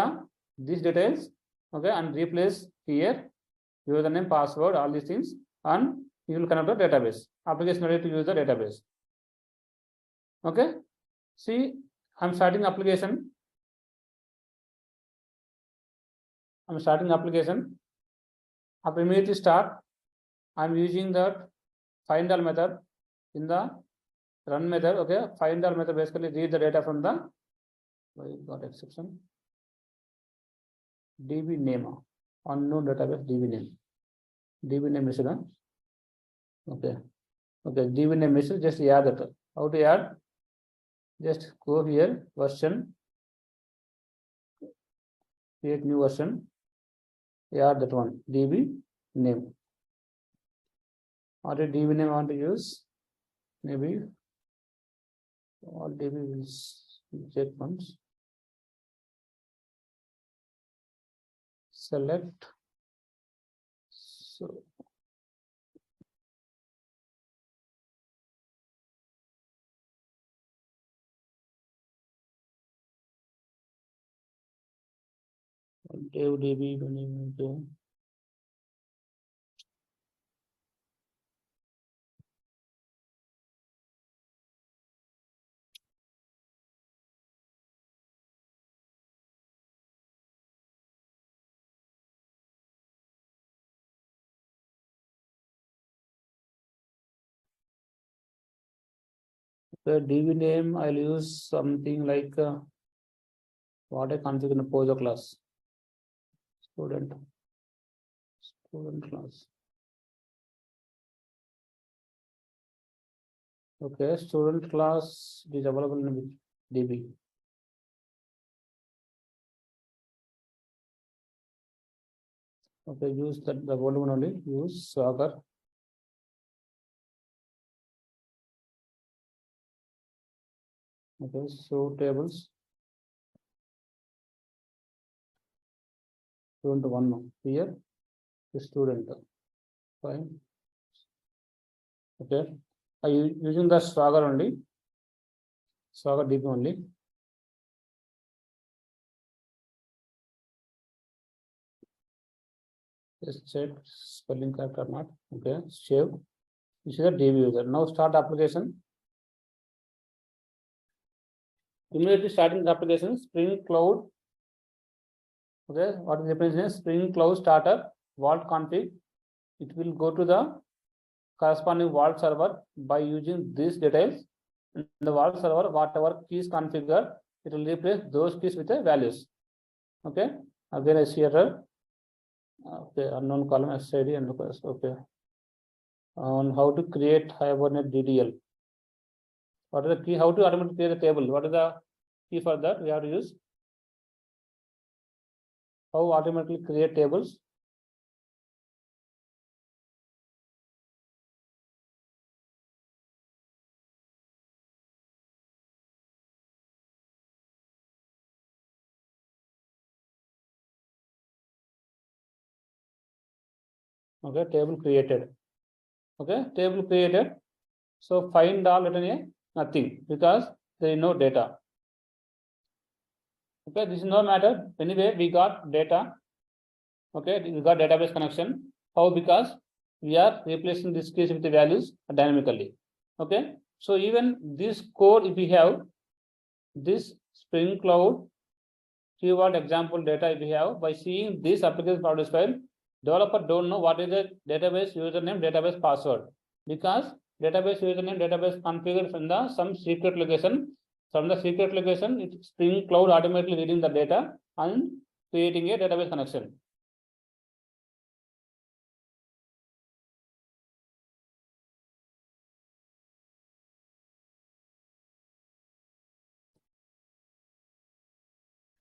these details, okay, and replace here username, password, all these things, and you will connect the database. Application ready to use the database. Okay. See, I'm starting application. After immediately start, I'm using that find all method in the run method. Okay, find all method basically read the data from the got exception. DB name, unknown database DB name. DB name is okay. DB name is just add that. How to add? Just go here, version, create new version, add that one, DB name. Or a DB name I want to use, maybe all DB will check once. Select. So DB name. The DB name I'll use something like what I configure in a POSO class. Student class. Okay, student class is available in DB. Okay, use the old one only. Use Swagger. Okay, so tables. Student one here. The student. Fine. Okay. Are you using the Swagger only? Swagger DB only. Just check spelling correct or not. Okay, save. This is a DB user. Now start application. Immediately starting the application, Spring Cloud. Okay, what is the definition? Spring Cloud starter, Vault config. It will go to the corresponding Vault server by using these details. In the Vault server, whatever keys configured, it will replace those keys with the values. Okay, again I see error. Okay, unknown column SID and request. Okay, on how to create Hibernate DDL. What is the key? How to automatically create a table? What is the key for that? We have to use how automatically create tables. Okay, table created. Okay, table created. So find all written a nothing because there is no data. Okay, this is no matter. Anyway, we got data. Okay, we got database connection. How? Because we are replacing this case with the values dynamically. Okay, so even this code, if we have this Spring Cloud keyword example data, if we have by seeing this application product file, developer don't know what is the database username, database password, because database username, database configured from the some secret location. From the secret location, it Spring Cloud automatically reading the data and creating a database connection.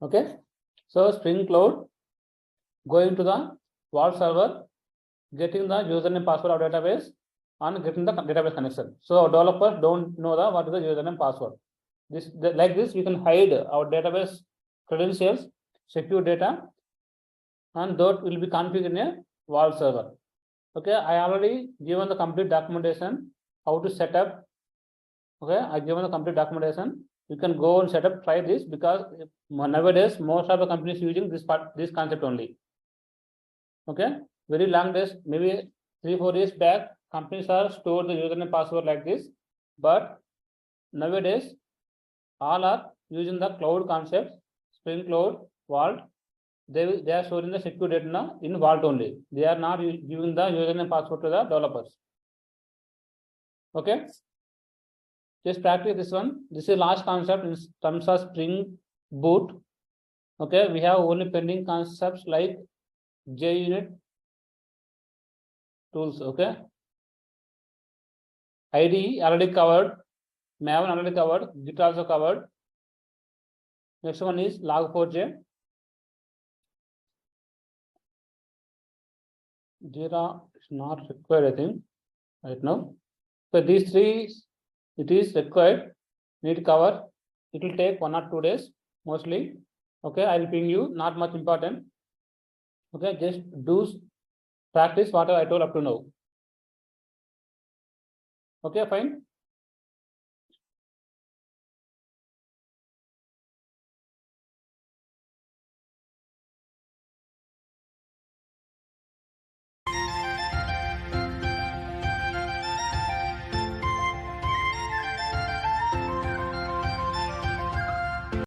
Okay, so Spring Cloud going to the Vault server getting the username password of database and getting the database connection. So developers don't know what is the username password. Like this, we can hide our database credentials, secure data, and that will be configured in a Vault server. Okay, I already given the complete documentation how to set up. Okay, I given the complete documentation. You can go and set up, try this, because nowadays most of the companies using this concept only. Okay, very long days, maybe 3-4 years back, companies are stored the username password like this, but nowadays all are using the cloud concept, Spring Cloud, Vault. They are storing the secure data in Vault only. They are not giving the username password to the developers. Okay, just practice this one. This is last concept in terms of Spring Boot. Okay, we have only pending concepts like JUnit tools. Okay, IDE already covered, Maven already covered, Git also covered. Next one is Log4j. Jira is not required, I think, right now. So these three, it is required, need to cover. It will take 1 or 2 days mostly. Okay, I will ping you, not much important. Okay, just do practice whatever I told up to now. Okay, fine.